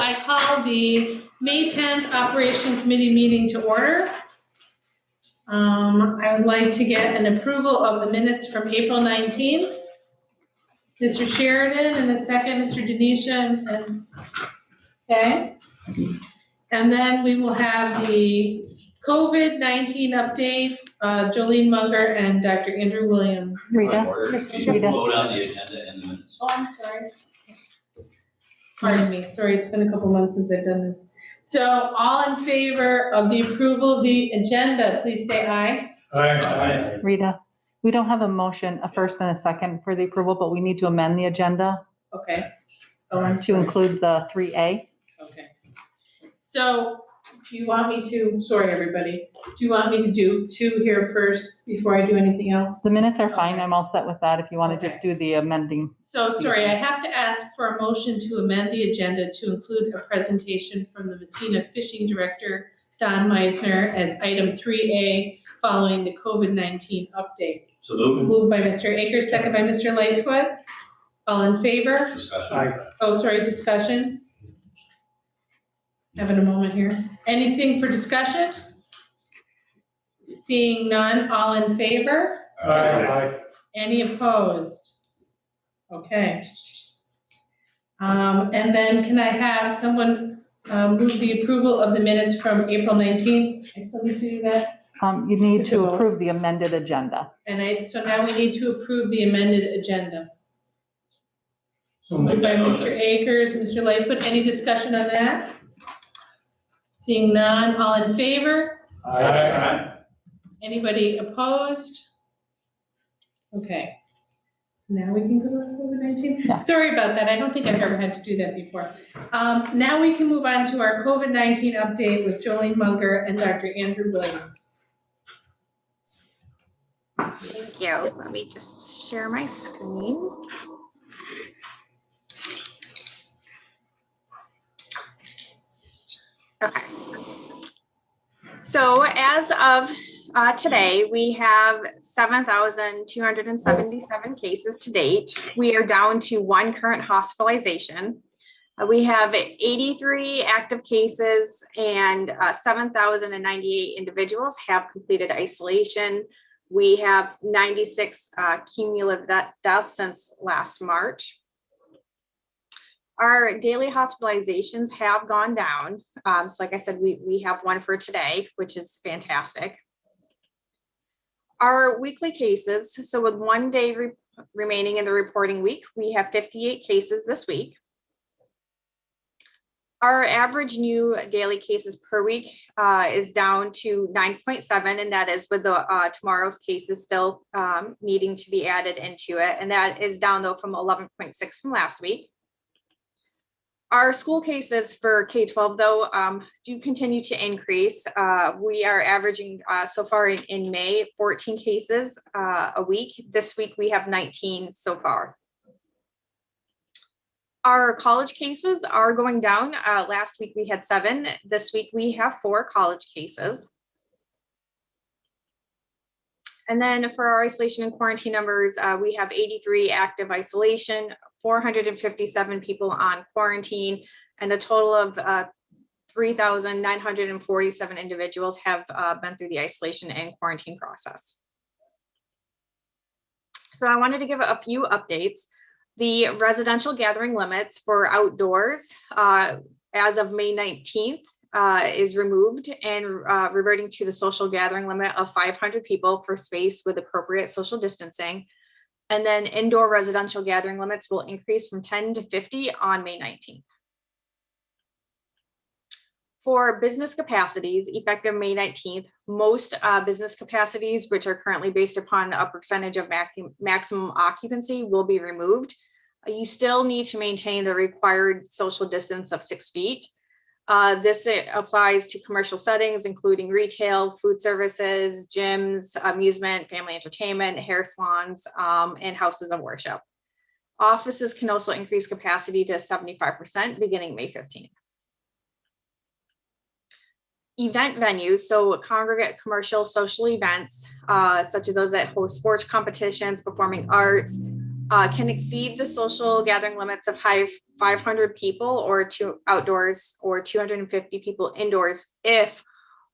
I call the May 10th Operation Committee meeting to order. I would like to get an approval of the minutes from April 19th. Mr. Sheridan, and the second, Mr. Denisha, and okay. And then we will have the COVID-19 update, Jolene Munger and Dr. Andrew Williams. Rita. Vote on the agenda and the minutes. Oh, I'm sorry. Pardon me, sorry, it's been a couple months since I've done this. So all in favor of the approval of the agenda, please say aye. Aye. Rita, we don't have a motion, a first and a second for the approval, but we need to amend the agenda Okay. Oh, I'm to sorry. include the 3A. Okay. So do you want me to, sorry, everybody, do you want me to do two here first before I do anything else? The minutes are fine. Okay. I'm all set with that if you want to Okay. just do the amending. So, sorry, I have to ask for a motion to amend the agenda to include a presentation from the Messina Fishing Director, Don Meisner, as item 3A, following the COVID-19 update. So moved. Moved by Mr. Akers, second by Mr. Lightfoot. All in favor? Discussion. Oh, sorry, discussion? Having a moment here. Anything for discussion? Seeing none, all in favor? Aye. Any opposed? Okay. And then can I have someone move the approval of the minutes from April 19th? I still need to do that? You need to approve the amended agenda. And so now we need to approve the amended agenda. So Moved by motion. Mr. Akers, Mr. Lightfoot. Any discussion on that? Seeing none, all in favor? Aye. Anybody opposed? Okay. Now we can go to COVID-19? Yeah. Sorry about that. I don't think I've ever had to do that before. Now we can move on to our COVID-19 update with Jolene Munger and Dr. Andrew Williams. Thank you. Let me just share my screen. Okay. So as of today, we have 7,277 cases to date. We are down to one current hospitalization. We have 83 active cases and 7,098 individuals have completed isolation. We have 96 cumulative deaths since last March. Our daily hospitalizations have gone down. So like I said, we have one for today, which is fantastic. Our weekly cases, so with 1 day remaining in the reporting week, we have 58 cases this week. Our average new daily cases per week is down to 9.7, and that is with the tomorrow's cases still needing to be added into it. And that is down though from 11.6 from last week. Our school cases for K-12 though do continue to increase. We are averaging so far in May, 14 cases a week. This week we have 19 so far. Our college cases are going down. Last week we had 7. This week we have 4 college cases. And then for our isolation and quarantine numbers, we have 83 active isolation, 457 people on quarantine, and a total of 3,947 individuals have been through the isolation and quarantine process. So I wanted to give a few updates. The residential gathering limits for outdoors as of May 19th is removed and reverting to the social gathering limit of 500 people for space with appropriate social distancing. And then indoor residential gathering limits will increase from 10 to 50 on May 19th. For business capacities, effective May 19th, most business capacities, which are currently based upon a percentage of maximum occupancy, will be removed. You still need to maintain the required social distance of 6 feet. This applies to commercial settings, including retail, food services, gyms, amusement, family entertainment, hair salons, and houses of worship. Offices can also increase capacity to 75% beginning May 15th. Event venues, so congregate commercial social events, such as those that host sports competitions, performing arts, can exceed the social gathering limits of 500 people or two outdoors or 250 people indoors if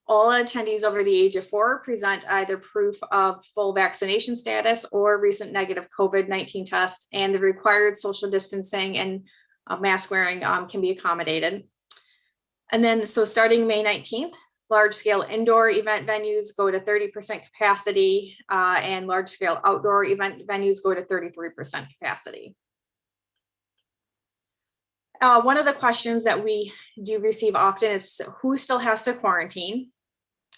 all attendees over the age of 4 present either proof of full vaccination status or recent negative COVID-19 test, and the required social distancing and mask wearing can be accommodated. And then, so starting May 19th, large-scale indoor event venues go to 30% capacity, and large-scale outdoor event venues go to 33% capacity. One of the questions that we do receive often is who still has to quarantine?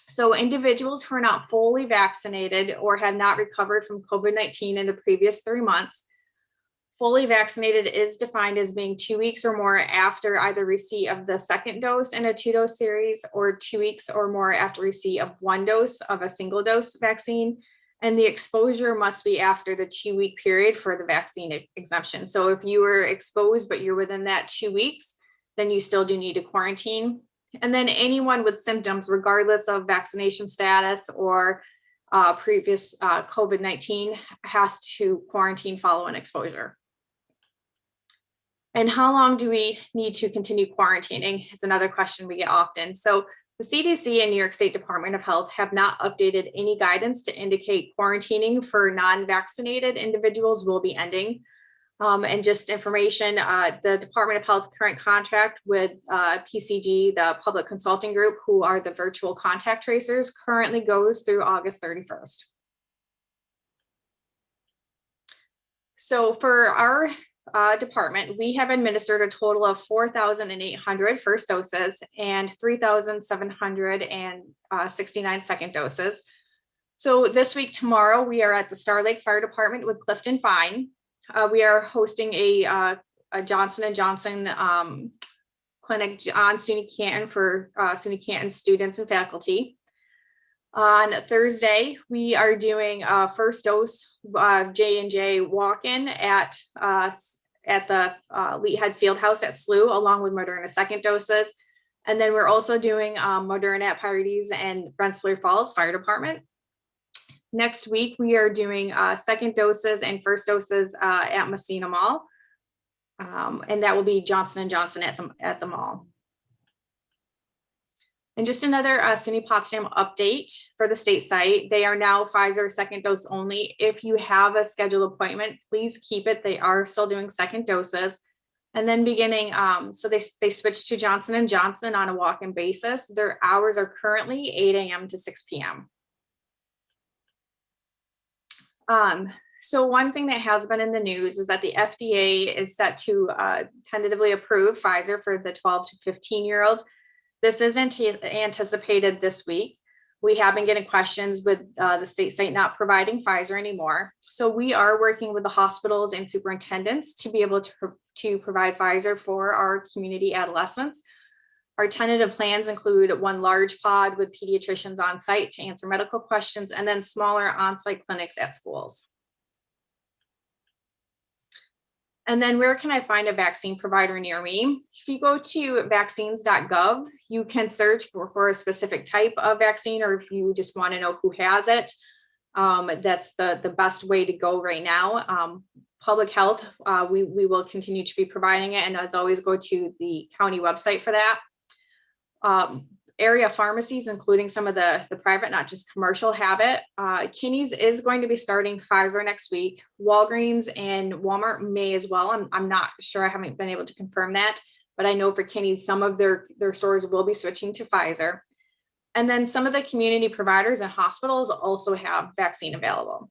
So individuals who are not fully vaccinated or have not recovered from COVID-19 in the previous 3 months. Fully vaccinated is defined as being 2 weeks or more after either receipt of the second dose in a 2-dose series or 2 weeks or more after receipt of 1 dose of a single dose vaccine. And the exposure must be after the 2-week period for the vaccine exemption. So if you were exposed, but you're within that 2 weeks, then you still do need to quarantine. And then anyone with symptoms, regardless of vaccination status or previous COVID-19, has to quarantine following exposure. And how long do we need to continue quarantining? It's another question we get often. So the CDC and New York State Department of Health have not updated any guidance to indicate quarantining for non-vaccinated individuals will be ending. And just information, the Department of Health current contract with PCG, the Public Consulting Group, who are the virtual contact tracers, currently goes through August 31st. So for our department, we have administered a total of 4,800 first doses and 3,769 second doses. So this week, tomorrow, we are at the Star Lake Fire Department with Clifton Fine. We are hosting a Johnson & Johnson clinic on SUNY Canton for SUNY Canton students and faculty. On Thursday, we are doing a first dose J&J walk-in at the Leahead Fieldhouse at SLU, along with Moderna second doses. And then we're also doing Moderna at Pirates and Rensselaer Falls Fire Department. Next week, we are doing second doses and first doses at Messina Mall. And that will be Johnson & Johnson at the mall. And just another SUNY Potsdam update for the state site. They are now Pfizer second dose only. If you have a scheduled appointment, please keep it. They are still doing second doses. And then beginning, so they switched to Johnson & Johnson on a walk-in basis. Their hours are currently 8 a.m. to 6 p.m. So one thing that has been in the news is that the FDA is set to tentatively approve Pfizer for the 12 to 15-year-olds. This is anticipated this week. We have been getting questions with the state site not providing Pfizer anymore. So we are working with the hospitals and superintendents to be able to provide Pfizer for our community adolescents. Our tentative plans include one large pod with pediatricians on site to answer medical questions, and then smaller on-site clinics at schools. And then where can I find a vaccine provider near me? If you go to vaccines.gov, you can search for a specific type of vaccine, or if you just want to know who has it, that's the best way to go right now. Public health, we will continue to be providing it, and as always, go to the county website for that. Area pharmacies, including some of the private, not just commercial, have it. Kinney's is going to be starting Pfizer next week. Walgreens and Walmart may as well. I'm not sure. I haven't been able to confirm that, but I know for Kinney's, some of their stores will be switching to Pfizer. And then some of the community providers and hospitals also have vaccine available.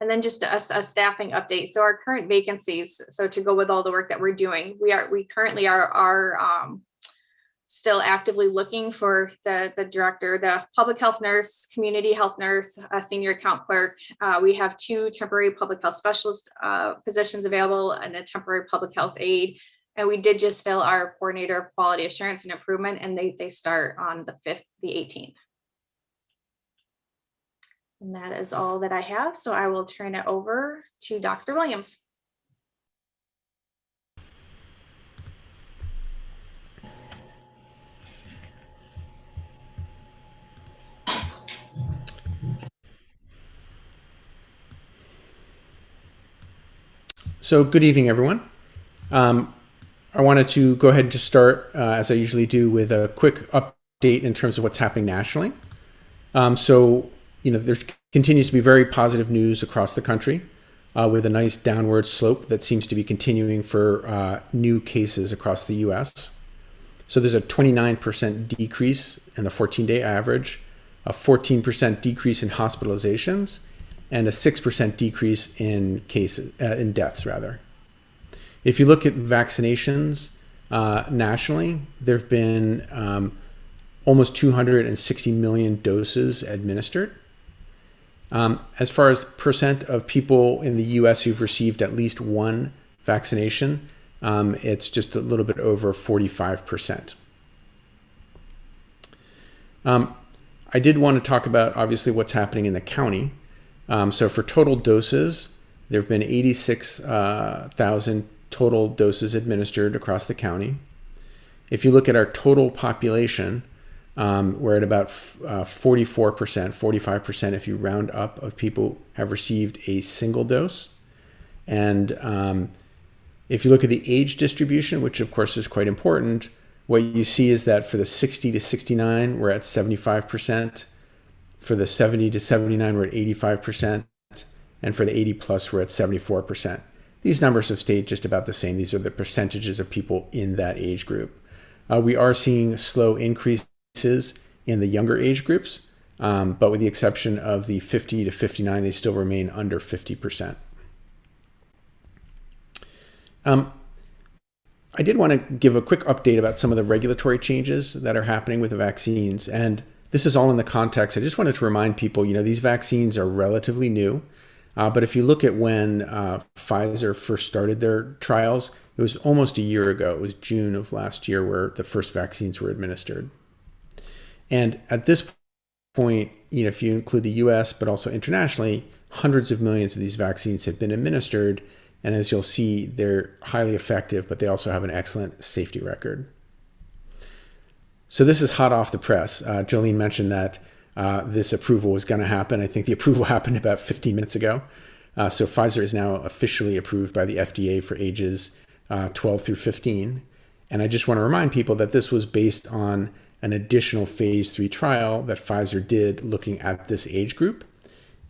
And then just a staffing update. So our current vacancies, so to go with all the work that we're doing, we currently are still actively looking for the director, the public health nurse, community health nurse, a senior account clerk. We have 2 temporary public health specialist positions available and a temporary public health aide. And we did just fill our coordinator of quality assurance and improvement, and they start on the 18th. And that is all that I have. So I will turn it over to Dr. Williams. So good evening, everyone. I wanted to go ahead and just start, as I usually do, with a quick update in terms of what's happening nationally. There continues to be very positive news across the country with a nice downward slope that seems to be continuing for new cases across the U.S. So there's a 29% decrease in the 14-day average, a 14% decrease in hospitalizations, and a 6% decrease in cases, in deaths rather. If you look at vaccinations nationally, there have been almost 260 million doses administered. As far as percent of people in the U.S. who've received at least one vaccination, it's just a little bit over 45%. I did want to talk about, obviously, what's happening in the county. So for total doses, there have been 86,000 total doses administered across the county. If you look at our total population, we're at about 44%, 45% if you round up of people have received a single dose. And if you look at the age distribution, which of course is quite important, what you see is that for the 60 to 69, we're at 75%. For the 70 to 79, we're at 85%. And for the 80 plus, we're at 74%. These numbers have stayed just about the same. These are the percentages of people in that age group. We are seeing slow increases in the younger age groups, but with the exception of the 50 to 59, they still remain under 50%. I did want to give a quick update about some of the regulatory changes that are happening with the vaccines. And this is all in the context. I just wanted to remind people, these vaccines are relatively new. But if you look at when Pfizer first started their trials, it was almost a year ago. It was June of last year where the first vaccines were administered. And at this point, if you include the US, but also internationally, hundreds of millions of these vaccines have been administered. And as you'll see, they're highly effective, but they also have an excellent safety record. So this is hot off the press. Jolene mentioned that this approval was going to happen. I think the approval happened about 15 minutes ago. So Pfizer is now officially approved by the FDA for ages 12 through 15. And I just want to remind people that this was based on an additional phase 3 trial that Pfizer did looking at this age group.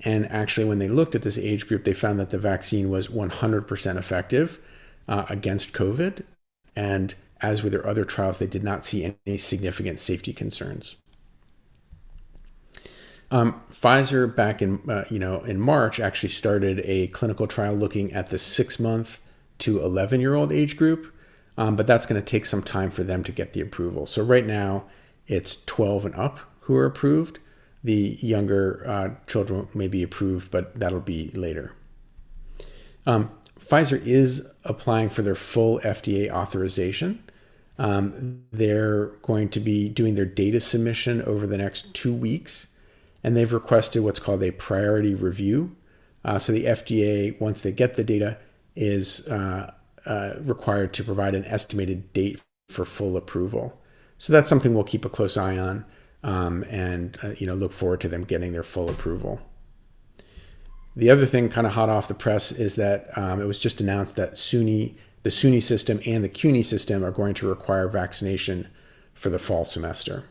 And actually, when they looked at this age group, they found that the vaccine was 100% effective against COVID. And as with their other trials, they did not see any significant safety concerns. Pfizer back in March actually started a clinical trial looking at the 6-month to 11-year-old age group, but that's going to take some time for them to get the approval. So right now, it's 12 and up who are approved. The younger children may be approved, but that'll be later. Pfizer is applying for their full FDA authorization. They're going to be doing their data submission over the next 2 weeks, and they've requested what's called a priority review. So the FDA, once they get the data, is required to provide an estimated date for full approval. So that's something we'll keep a close eye on. And look forward to them getting their full approval. The other thing kind of hot off the press is that it was just announced that the SUNY system and the CUNY system are going to require vaccination for the fall semester.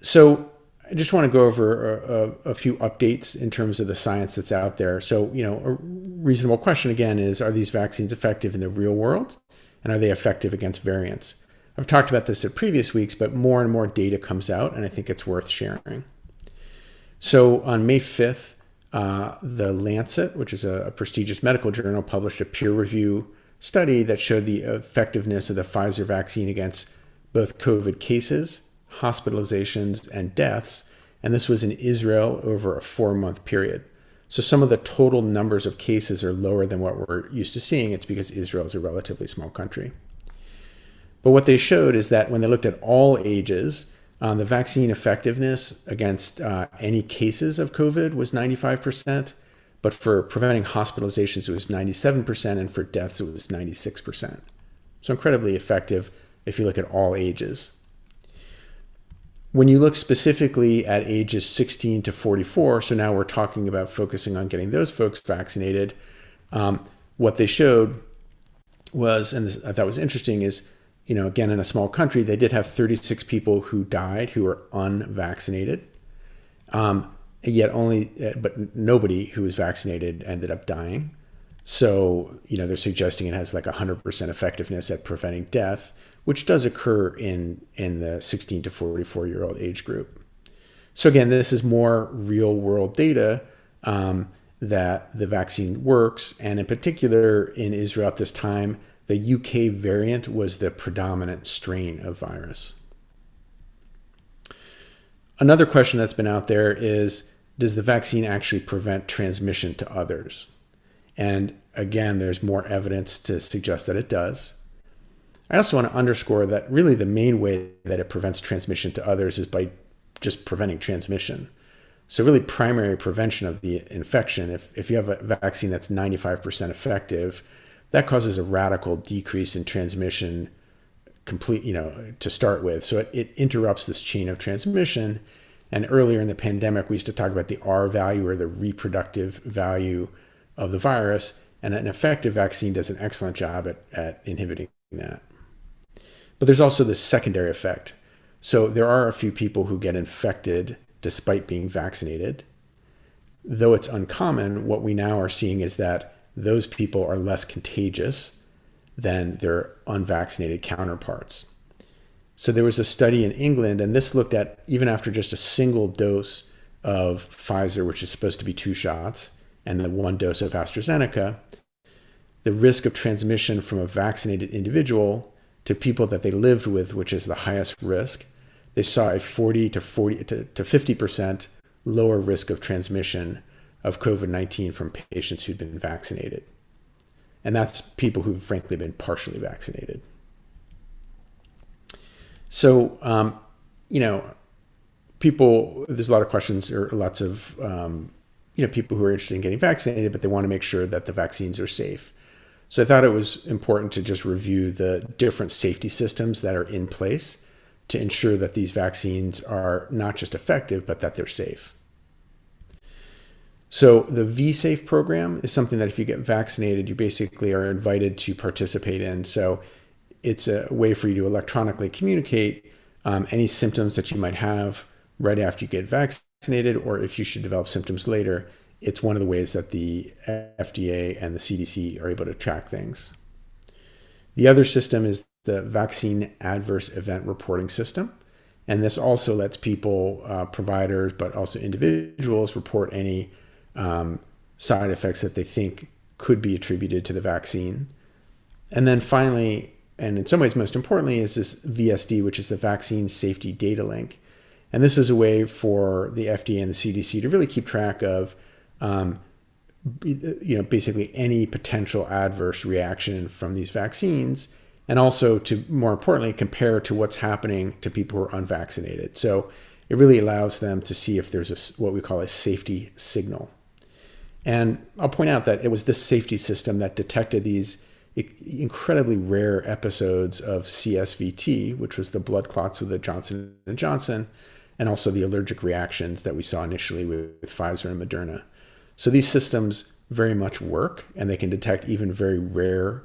So I just want to go over a few updates in terms of the science that's out there. So, a reasonable question again is, are these vaccines effective in the real world? And are they effective against variants? I've talked about this in previous weeks, but more and more data comes out, and I think it's worth sharing. So on May 5th, the Lancet, which is a prestigious medical journal, published a peer review study that showed the effectiveness of the Pfizer vaccine against both COVID cases, hospitalizations, and deaths. And this was in Israel over a 4-month period. So some of the total numbers of cases are lower than what we're used to seeing. It's because Israel is a relatively small country. But what they showed is that when they looked at all ages, the vaccine effectiveness against any cases of COVID was 95%, but for preventing hospitalizations, it was 97%, and for deaths, it was 96%. So incredibly effective if you look at all ages. When you look specifically at ages 16 to 44, so now we're talking about focusing on getting those folks vaccinated, what they showed was, and this I thought was interesting, is, again, in a small country, they did have 36 people who died who were unvaccinated. But nobody who was vaccinated ended up dying. So, they're suggesting it has like 100% effectiveness at preventing death, which does occur in the 16 to 44-year-old age group. So again, this is more real world data that the vaccine works. And in particular, in Israel at this time, the UK variant was the predominant strain of virus. Another question that's been out there is, does the vaccine actually prevent transmission to others? And again, there's more evidence to suggest that it does. I also want to underscore that really the main way that it prevents transmission to others is by just preventing transmission. So really primary prevention of the infection, if you have a vaccine that's 95% effective, that causes a radical decrease in transmission to start with. So it interrupts this chain of transmission. And earlier in the pandemic, we used to talk about the R value, or the reproductive value of the virus. And an effective vaccine does an excellent job at inhibiting that. But there's also this secondary effect. So there are a few people who get infected despite being vaccinated. Though it's uncommon, what we now are seeing is that those people are less contagious than their unvaccinated counterparts. So there was a study in England, and this looked at, even after just a single dose of Pfizer, which is supposed to be 2 shots, and the 1 dose of AstraZeneca, the risk of transmission from a vaccinated individual to people that they lived with, which is the highest risk, they saw a 40 to 50% lower risk of transmission of COVID-19 from patients who'd been vaccinated. And that's people who've frankly been partially vaccinated. So, there's a lot of questions, or lots of, people who are interested in getting vaccinated, but they want to make sure that the vaccines are safe. So I thought it was important to just review the different safety systems that are in place to ensure that these vaccines are not just effective, but that they're safe. So the VSafe program is something that if you get vaccinated, you basically are invited to participate in. So it's a way for you to electronically communicate any symptoms that you might have right after you get vaccinated, or if you should develop symptoms later. It's one of the ways that the FDA and the CDC are able to track things. The other system is the Vaccine Adverse Event Reporting System. And this also lets people, providers, but also individuals, report any side effects that they think could be attributed to the vaccine. And then finally, and in some ways most importantly, is this VSD, which is the Vaccine Safety Data Link. And this is a way for the FDA and the CDC to really keep track of basically any potential adverse reaction from these vaccines, and also to, more importantly, compare to what's happening to people who are unvaccinated. So it really allows them to see if there's what we call a safety signal. And I'll point out that it was this safety system that detected these incredibly rare episodes of CSVT, which was the blood clots with the Johnson & Johnson, and also the allergic reactions that we saw initially with Pfizer and Moderna. So these systems very much work, and they can detect even very rare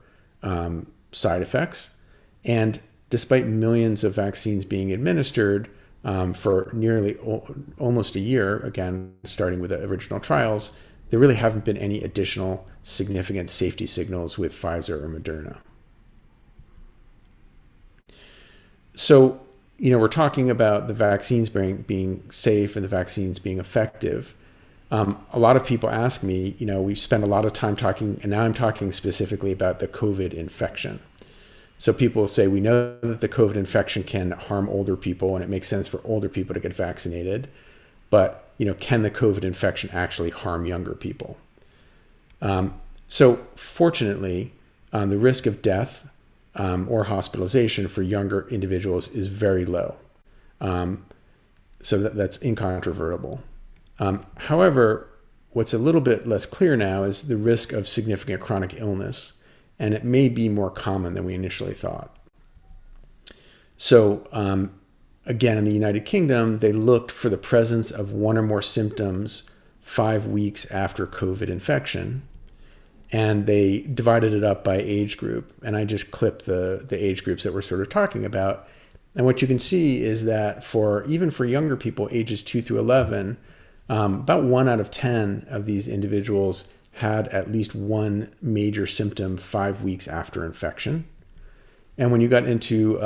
side effects. And despite millions of vaccines being administered for nearly almost a year, again, starting with the original trials, there really haven't been any additional significant safety signals with Pfizer or Moderna. So, we're talking about the vaccines being safe and the vaccines being effective. A lot of people ask me, we spend a lot of time talking, and now I'm talking specifically about the COVID infection. So people say, we know that the COVID infection can harm older people, and it makes sense for older people to get vaccinated. But, can the COVID infection actually harm younger people? So fortunately, the risk of death or hospitalization for younger individuals is very low. So that's incontrovertible. However, what's a little bit less clear now is the risk of significant chronic illness, and it may be more common than we initially thought. So, again, in the United Kingdom, they looked for the presence of one or more symptoms 5 weeks after COVID infection. And they divided it up by age group. And I just clipped the age groups that we're sort of talking about. And what you can see is that even for younger people, ages 2 through 11, about 1 out of 10 of these individuals had at least one major symptom 5 weeks after infection. And when you got into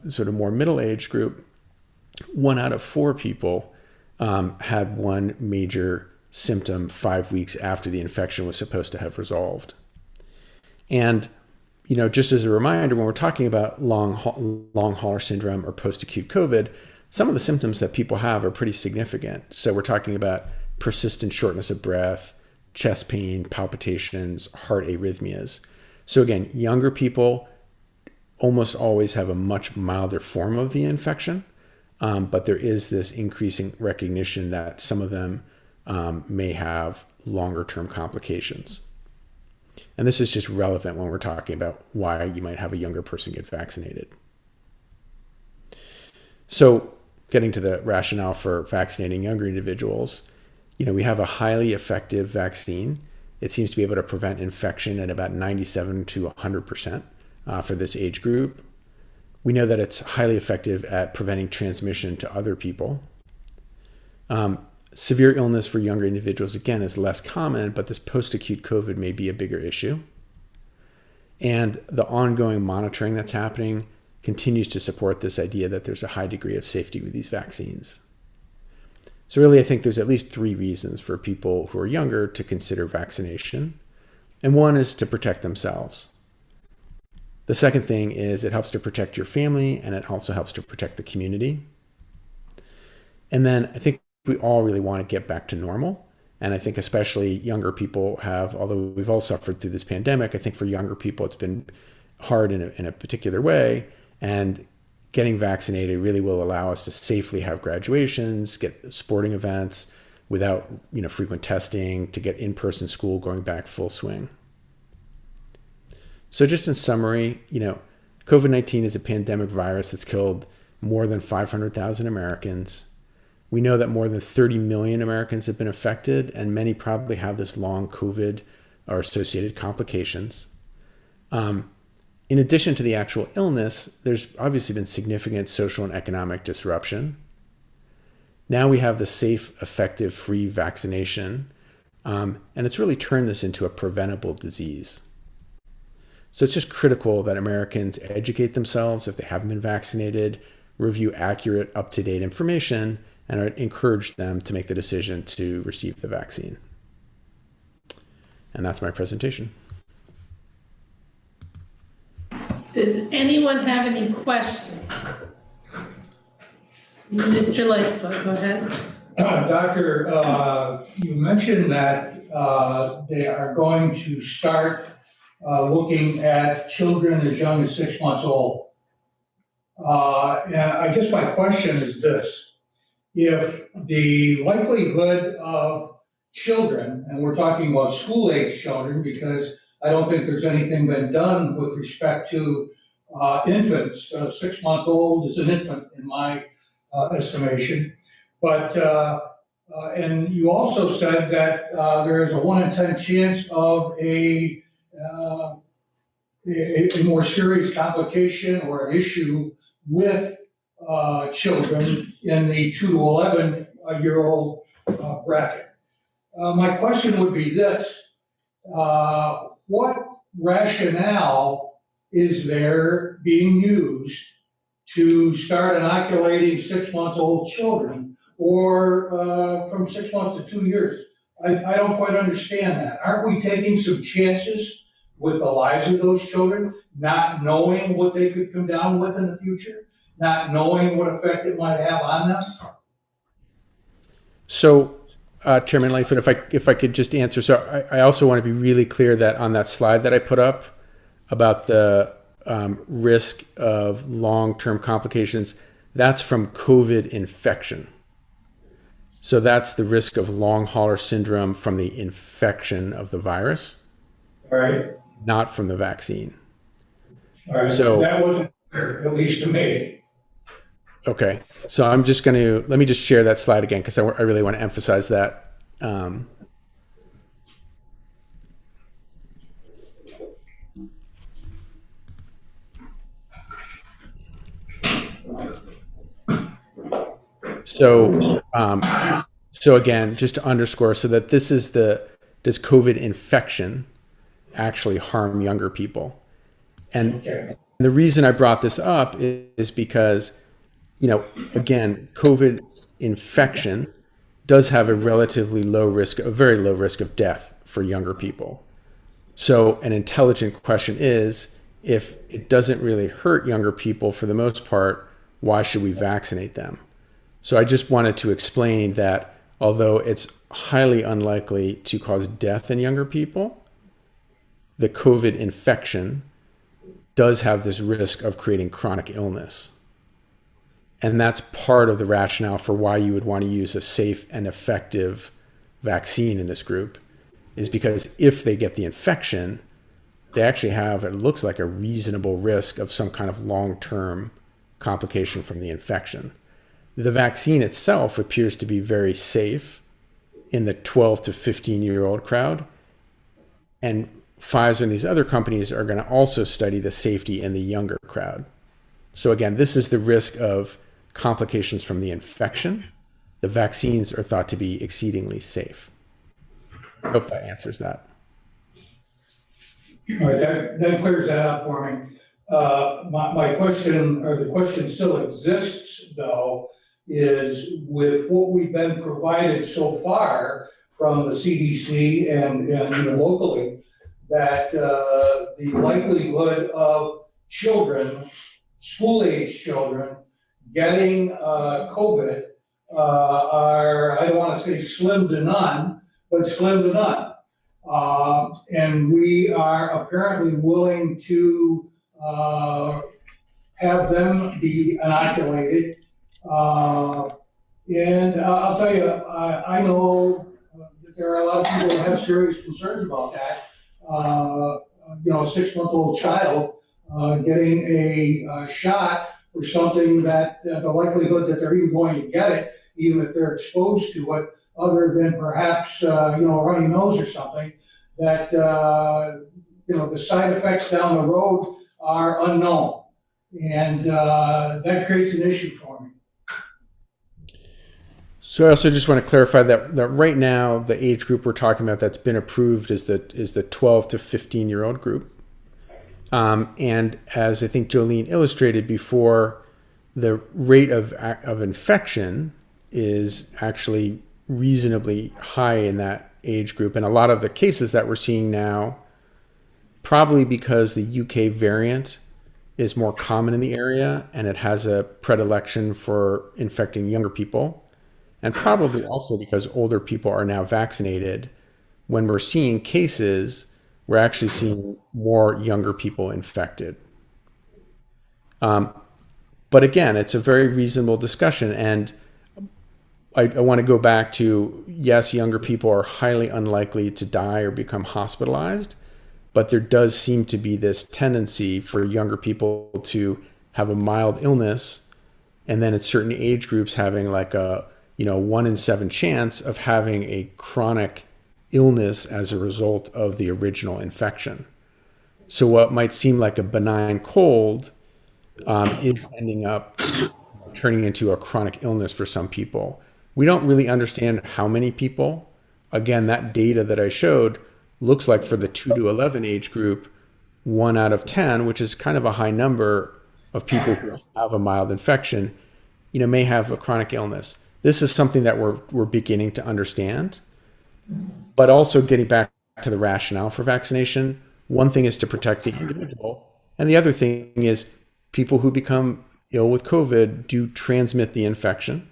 sort of more middle age group, 1 out of 4 people had one major symptom 5 weeks after the infection was supposed to have resolved. And, just as a reminder, when we're talking about long hauler syndrome or post-acute COVID, some of the symptoms that people have are pretty significant. So we're talking about persistent shortness of breath, chest pain, palpitations, heart arrhythmias. So again, younger people almost always have a much milder form of the infection, but there is this increasing recognition that some of them may have longer term complications. And this is just relevant when we're talking about why you might have a younger person get vaccinated. So getting to the rationale for vaccinating younger individuals, we have a highly effective vaccine. It seems to be able to prevent infection at about 97 to 100% for this age group. We know that it's highly effective at preventing transmission to other people. Severe illness for younger individuals, again, is less common, but this post-acute COVID may be a bigger issue. And the ongoing monitoring that's happening continues to support this idea that there's a high degree of safety with these vaccines. So really, I think there's at least 3 reasons for people who are younger to consider vaccination. And one is to protect themselves. The second thing is it helps to protect your family, and it also helps to protect the community. And then I think we all really want to get back to normal. And I think especially younger people although we've all suffered through this pandemic, I think for younger people, it's been hard in a particular way. And getting vaccinated really will allow us to safely have graduations, get sporting events without, frequent testing, to get in-person school going back full swing. So just in summary, COVID-19 is a pandemic virus that's killed more than 500,000 Americans. We know that more than 30 million Americans have been affected, and many probably have this long COVID or associated complications. In addition to the actual illness, there's obviously been significant social and economic disruption. Now we have the safe, effective, free vaccination, and it's really turned this into a preventable disease. So it's just critical that Americans educate themselves if they haven't been vaccinated, review accurate, up-to-date information, and I encourage them to make the decision to receive the vaccine. And that's my presentation. Does anyone have any questions? Mr. Lightfoot, go ahead. Doctor, you mentioned that they are going to start looking at children as young as 6 months old. And I guess my question is this. If the likelihood of children, and we're talking about school-age children, because I don't think there's anything been done with respect to infants. 6-month-old is an infant in my estimation. But, and you also said that there is a 1 in 10 chance of a more serious complication or an issue with children in the 2 to 11-year-old bracket. My question would be this. What rationale is there being used to start inoculating 6-month-old children or from 6 months to 2 years? I don't quite understand that. Aren't we taking some chances with the lives of those children, not knowing what they could come down with in the future, not knowing what effect it might have on them? So, Chairman Lightfoot, if I could just answer. So I also want to be really clear that on that slide that I put up about the risk of long-term complications, that's from COVID infection. So that's the risk of long hauler syndrome from the infection of the virus, All right. not from the vaccine. All right. So that wasn't clear, at least to me. Okay, so I'm just going to, let me just share that slide again because I really want to emphasize that. So, so again, just to underscore, so that this is does COVID infection actually harm younger people? And Okay. the reason I brought this up is because, again, COVID infection does have a relatively low risk, a very low risk of death for younger people. So an intelligent question is, if it doesn't really hurt younger people for the most part, why should we vaccinate them? So I just wanted to explain that although it's highly unlikely to cause death in younger people, the COVID infection does have this risk of creating chronic illness. And that's part of the rationale for why you would want to use a safe and effective vaccine in this group, is because if they get the infection, they actually have, it looks like, a reasonable risk of some kind of long-term complication from the infection. The vaccine itself appears to be very safe in the 12 to 15-year-old crowd. And Pfizer and these other companies are going to also study the safety in the younger crowd. So again, this is the risk of complications from the infection. The vaccines are thought to be exceedingly safe. I hope that answers that. All right, that clears that up for me. My question, or the question still exists though, is with what we've been provided so far from the CDC and even locally, that the likelihood of children, school-age children, getting COVID are, I don't want to say slim to none, but slim to none. And we are apparently willing to have them be inoculated. And I'll tell you, I know that there are a lot of people that have serious concerns about that. A 6-month-old child getting a shot for something that the likelihood that they're even going to get it, even if they're exposed to it, other than perhaps, a runny nose or something, that, the side effects down the road are unknown. And that creates an issue for me. So I also just want to clarify that right now, the age group we're talking about that's been approved is the 12 to 15-year-old group. And as I think Jolene illustrated before, the rate of infection is actually reasonably high in that age group. And a lot of the cases that we're seeing now, probably because the UK variant is more common in the area and it has a predilection for infecting younger people, and probably also because older people are now vaccinated, when we're seeing cases, we're actually seeing more younger people infected. But again, it's a very reasonable discussion. And I want to go back to, yes, younger people are highly unlikely to die or become hospitalized, but there does seem to be this tendency for younger people to have a mild illness, and then at certain age groups having like a 1 in 7 chance of having a chronic illness as a result of the original infection. So what might seem like a benign cold is ending up turning into a chronic illness for some people. We don't really understand how many people. Again, that data that I showed looks like for the 2 to 11 age group, 1 out of 10, which is kind of a high number of people who have a mild infection, may have a chronic illness. This is something that we're beginning to understand. But also getting back to the rationale for vaccination, one thing is to protect the individual, and the other thing is people who become ill with COVID do transmit the infection.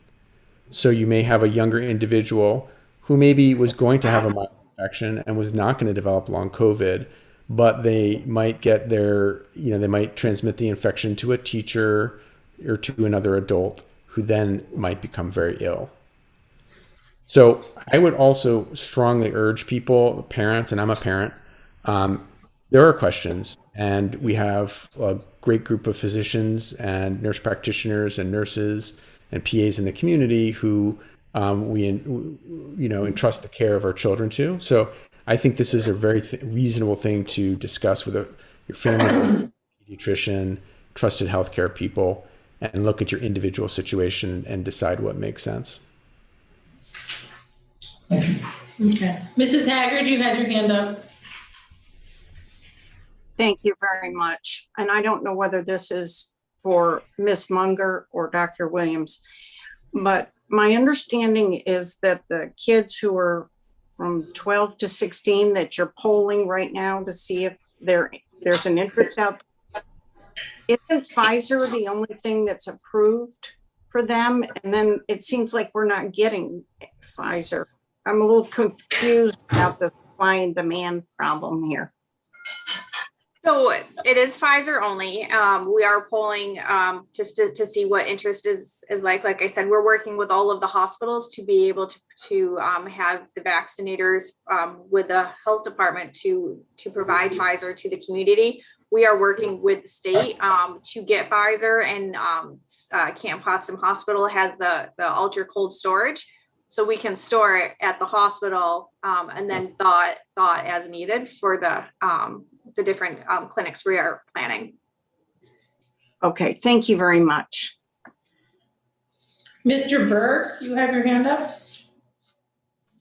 So you may have a younger individual who maybe was going to have a mild infection and was not going to develop long COVID, but they might get they might transmit the infection to a teacher or to another adult who then might become very ill. So I would also strongly urge people, parents, and I'm a parent, there are questions, and we have a great group of physicians and nurse practitioners and nurses and PAs in the community who we entrust the care of our children to. So I think this is a very reasonable thing to discuss with your family, pediatrician, trusted healthcare people, and look at your individual situation and decide what makes sense. Thank you. Okay. Mrs. Haggard, you had your hand up. Thank you very much. And I don't know whether this is for Ms. Munger or Dr. Williams, but my understanding is that the kids who are from 12 to 16 that you're polling right now to see if there's an interest out there, isn't Pfizer the only thing that's approved for them? And then it seems like we're not getting Pfizer. I'm a little confused about the supply and demand problem here. So it is Pfizer only. We are polling just to see what interest is like. Like I said, we're working with all of the hospitals to be able to have the vaccinators with the health department to provide Pfizer to the community. We are working with the state to get Pfizer, and Camp Potsdam Hospital has the ultra cold storage, so we can store it at the hospital and then thaw as needed for the different clinics we are planning. Okay, thank you very much. Mr. Burke, you have your hand up?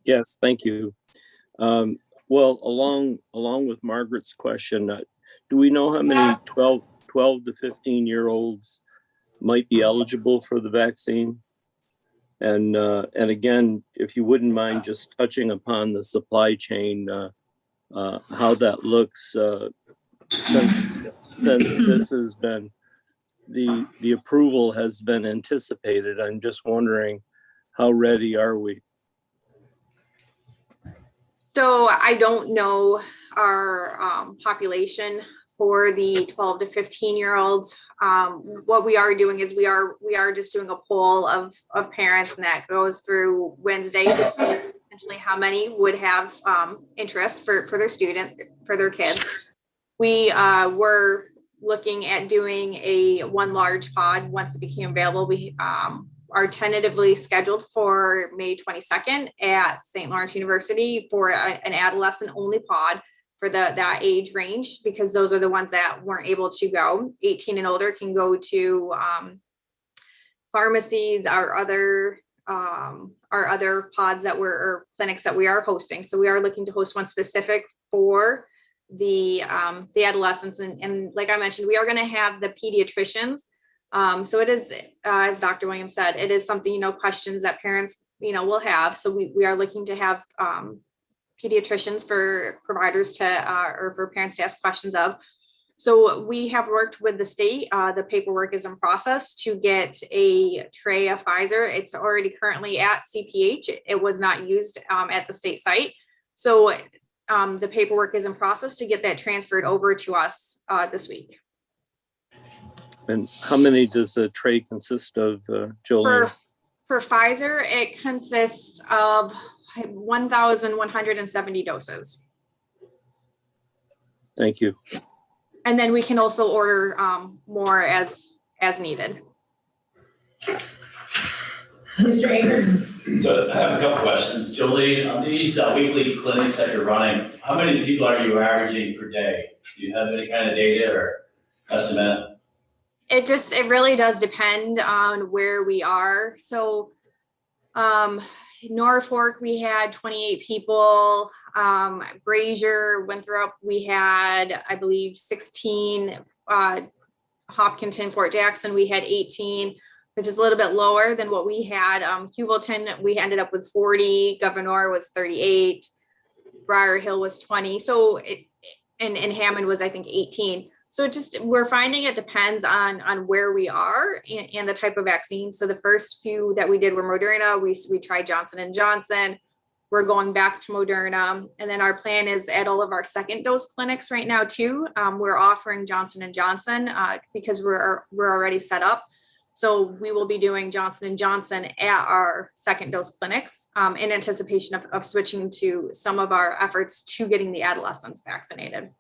Yes, thank you. Well, along with Margaret's question, do we know how many 12 to 15-year-olds might be eligible for the vaccine? And again, if you wouldn't mind just touching upon the supply chain, how that looks since this has been, the approval has been anticipated. I'm just wondering, how ready are we? So I don't know our population for the 12 to 15-year-olds. What we are doing is we are just doing a poll of parents, and that goes through Wednesday to see essentially how many would have interest for their kids. We were looking at doing one large pod once it became available. We are tentatively scheduled for May 22nd at St. Lawrence University for an adolescent only pod for that age range, because those are the ones that weren't able to go. 18 and older can go to pharmacies, our other pods or clinics that we are hosting. So we are looking to host one specific for the adolescents, and like I mentioned, we are going to have the pediatricians. So it is, as Dr. Williams said, it is something, questions that parents, will have. So we are looking to have pediatricians for providers to, or for parents to ask questions of. So we have worked with the state. The paperwork is in process to get a tray of Pfizer. It's already currently at CPH. It was not used at the state site. So the paperwork is in process to get that transferred over to us this week. And how many does a tray consist of, Jolene? For Pfizer, it consists of 1,170 doses. Thank you. And then we can also order more as needed. Mr. Aker? So I have a couple questions. Jolene, on these weekly clinics that you're running, how many people are you averaging per day? Do you have any kind of data or estimate? It really does depend on where we are. So Norfolk, we had 28 people. Brazier, Winthrop, we had, I believe, 16. Hopkinton, Fort Jackson, we had 18, which is a little bit lower than what we had. Hewelton, we ended up with 40. Governor was 38. Briar Hill was 20. So and Hammond was, I think, 18. So we're finding it depends on where we are and the type of vaccine. So the first few that we did were Moderna. We tried Johnson & Johnson. We're going back to Moderna. And then our plan is at all of our second dose clinics right now too. We're offering Johnson & Johnson because we're already set up. So we will be doing Johnson & Johnson at our second dose clinics in anticipation of switching to some of our efforts to getting the adolescents vaccinated.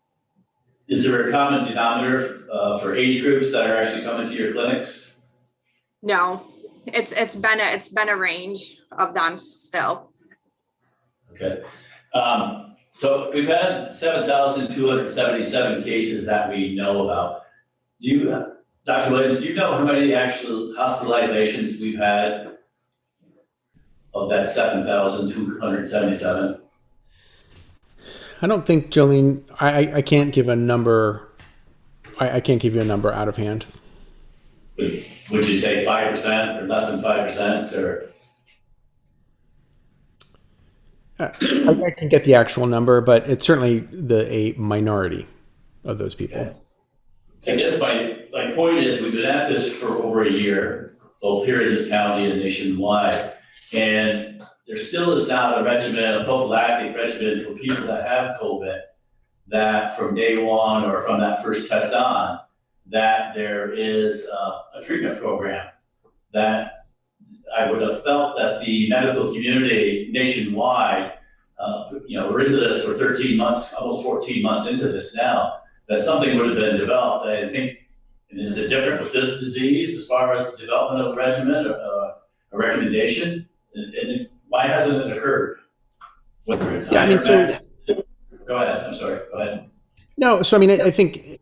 Is there a common denominator for age groups that are actually coming to your clinics? No, it's been a range of them still. Okay. So we've had 7,277 cases that we know about. Dr. Williams, do you know how many actual hospitalizations we've had of that 7,277? I don't think, Jolene, I can't give a number. I can't give you a number out of hand. Would you say 5% or less than 5% or? I can get the actual number, but it's certainly a minority of those people. Okay. I guess my point is we've been at this for over a year, both here in this county and nationwide. And there still is not a regimen, a prophylactic regimen for people that have COVID, that from day one or from that first test on, that there is a treatment program that I would have felt that the medical community nationwide, we're into this for 13 months, almost 14 months into this now, that something would have been developed. I think, is it different with this disease as far as the development of a regimen, a recommendation? And why hasn't it occurred? Whether it's go ahead. I'm sorry. Go ahead. No, so I mean, I think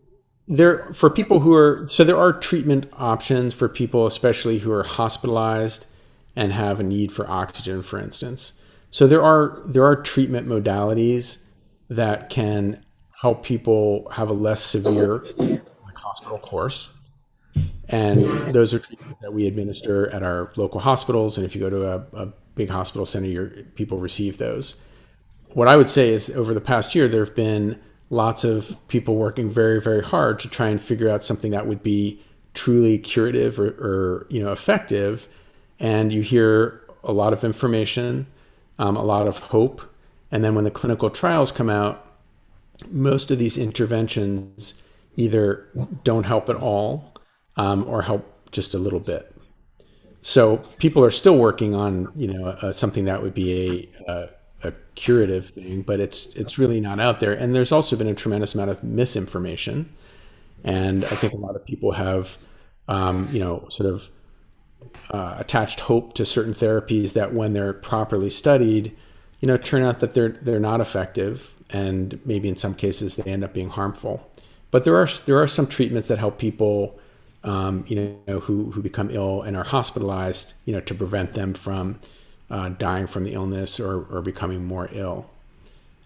there are treatment options for people, especially who are hospitalized and have a need for oxygen, for instance. So there are treatment modalities that can help people have a less severe hospital course. And those are treatments that we administer at our local hospitals. And if you go to a big hospital center, people receive those. What I would say is over the past year, there have been lots of people working very, very hard to try and figure out something that would be truly curative or effective. And you hear a lot of information, a lot of hope. And then when the clinical trials come out, most of these interventions either don't help at all or help just a little bit. So people are still working on, something that would be a curative thing, but it's really not out there. And there's also been a tremendous amount of misinformation. And I think a lot of people have, attached hope to certain therapies that when they're properly studied, turn out that they're not effective. And maybe in some cases they end up being harmful. But there are some treatments that help people, who become ill and are hospitalized, to prevent them from dying from the illness or becoming more ill.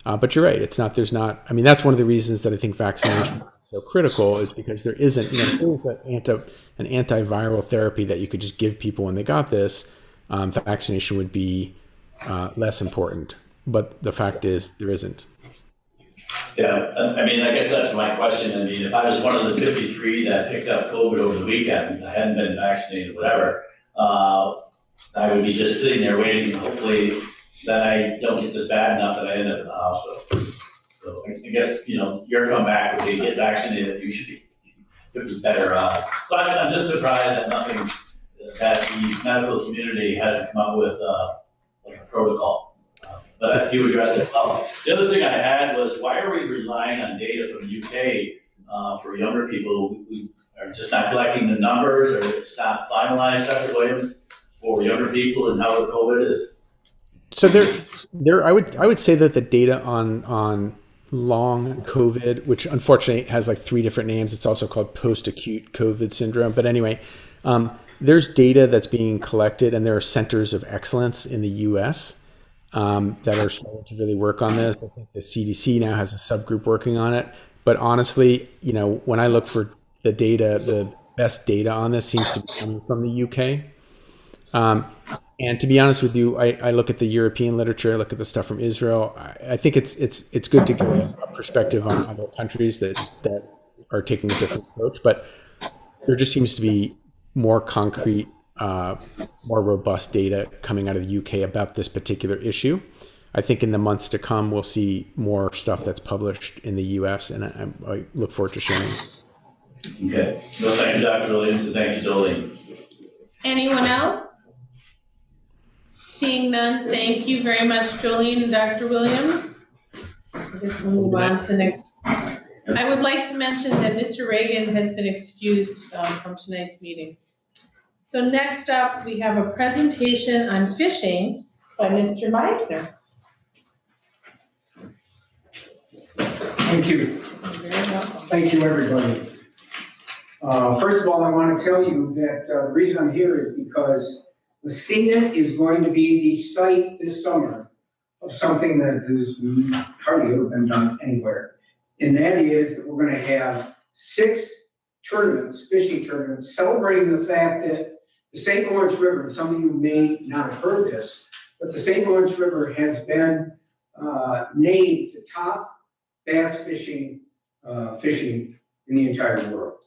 But you're right. That's one of the reasons that I think vaccination is so critical, is because there isn't, if there was an antiviral therapy that you could just give people when they got this, vaccination would be less important. But the fact is there isn't. Yeah, I guess that's my question. If I was one of the 53 that picked up COVID over the weekend, I hadn't been vaccinated, whatever, I would be just sitting there waiting, hopefully that I don't get this bad enough that I end up in the hospital. So I guess, your comeback would be get vaccinated, you should be better off. So I'm just surprised that that the medical community hasn't come up with a protocol. But you addressed it well. The other thing I had was, why are we relying on data from the UK for younger people? We are just not collecting the numbers, or it's not finalized, Dr. Williams, for younger people and how the COVID is? So I would say that the data on long COVID, which unfortunately has like 3 different names, it's also called post-acute COVID syndrome. But anyway, there's data that's being collected, and there are centers of excellence in the US that are starting to really work on this. I think the CDC now has a subgroup working on it. But honestly, when I look for the data, the best data on this seems to be coming from the UK. And to be honest with you, I look at the European literature, I look at the stuff from Israel. I think it's good to get a perspective on other countries that are taking a different approach. But there just seems to be more concrete, more robust data coming out of the UK about this particular issue. I think in the months to come, we'll see more stuff that's published in the US, and I look forward to sharing. Okay. Well, thank you, Dr. Williams, and thank you, Jolene. Anyone else? Seeing none, thank you very much, Jolene and Dr. Williams. I guess we'll move on to the next. I would like to mention that Mr. Reagan has been excused from tonight's meeting. So next up, we have a presentation on fishing by Mr. Meisner. Thank you. You're very welcome. Thank you, everybody. First of all, I want to tell you that the reason I'm here is because Messina is going to be the site this summer of something that has hardly ever been done anywhere. And that is that we're going to have 6 tournaments, fishing tournaments, celebrating the fact that the St. Lawrence River, and some of you may not have heard this, but the St. Lawrence River has been named the top bass fishing in the entire world.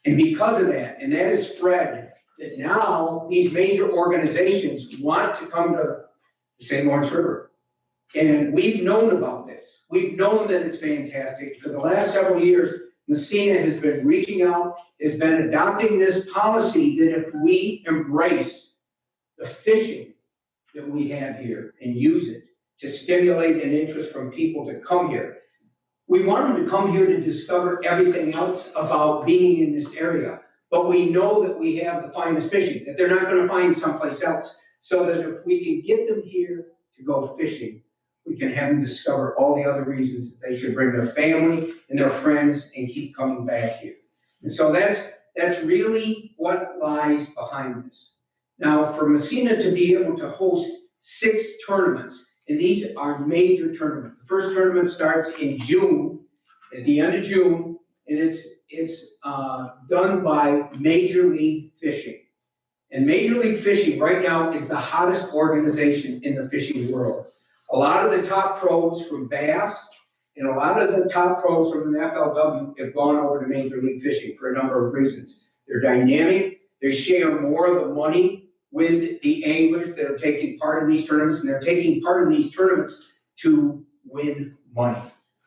And because of that, and that is spread, that now these major organizations want to come to the St. Lawrence River. And we've known about this. We've known that it's fantastic. For the last several years, Messina has been reaching out, has been adopting this policy that if we embrace the fishing that we have here and use it to stimulate an interest from people to come here. We want them to come here to discover everything else about being in this area. But we know that we have the finest fishing, that they're not going to find someplace else. So that if we can get them here to go fishing, we can have them discover all the other reasons that they should bring their family and their friends and keep coming back here. And so that's really what lies behind this. Now, for Messina to be able to host 6 tournaments, and these are major tournaments. The first tournament starts in June, at the end of June, and it's done by Major League Fishing. And Major League Fishing right now is the hottest organization in the fishing world. A lot of the top pros from bass and a lot of the top pros from the FLW have gone over to Major League Fishing for a number of reasons. They're dynamic, they share more of the money with the anglers that are taking part in these tournaments, and they're taking part in these tournaments to win money.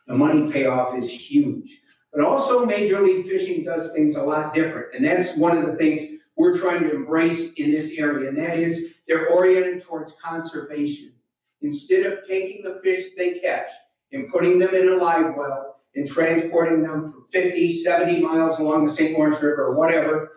The money payoff is huge. But also Major League Fishing does things a lot different, and that's one of the things we're trying to embrace in this area, and that is they're oriented towards conservation. Instead of taking the fish they catch and putting them in a live well and transporting them for 50, 70 miles along the St. Lawrence River or whatever,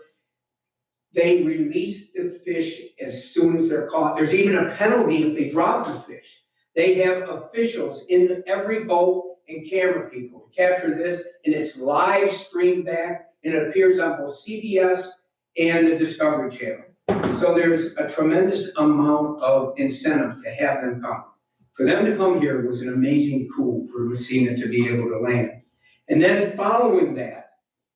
they release the fish as soon as they're caught. There's even a penalty if they drop the fish. They have officials in every boat and camera people to capture this, and it's live streamed back, and it appears on both CBS and the Discovery Channel. So there's a tremendous amount of incentive to have them come. For them to come here was an amazing coup for Messina to be able to land. And then following that,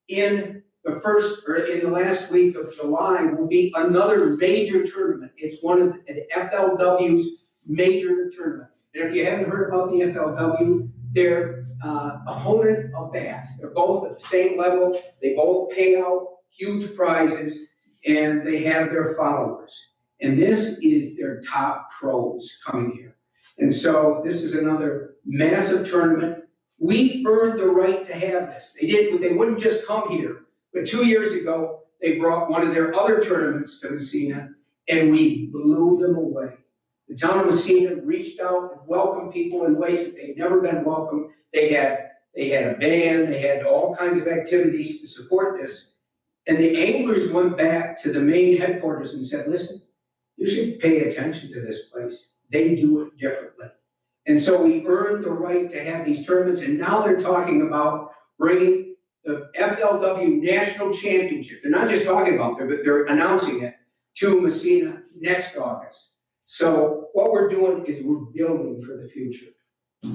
in the last week of July will be another major tournament. It's one of the FLW's major tournament. And if you haven't heard about the FLW, they're opponent of bass. They're both at the same level. They both pay out huge prizes, and they have their followers. And this is their top pros coming here. And so this is another massive tournament. We earned the right to have this. They wouldn't just come here. But 2 years ago, they brought one of their other tournaments to Messina, and we blew them away. The town of Messina reached out and welcomed people in ways that they'd never been welcomed. They had a band, they had all kinds of activities to support this. And the anglers went back to the main headquarters and said, listen, you should pay attention to this place. They do it differently. And so we earned the right to have these tournaments, and now they're talking about bringing the FLW National Championship. They're not just talking about it, but they're announcing it to Messina next August. So what we're doing is we're building for the future.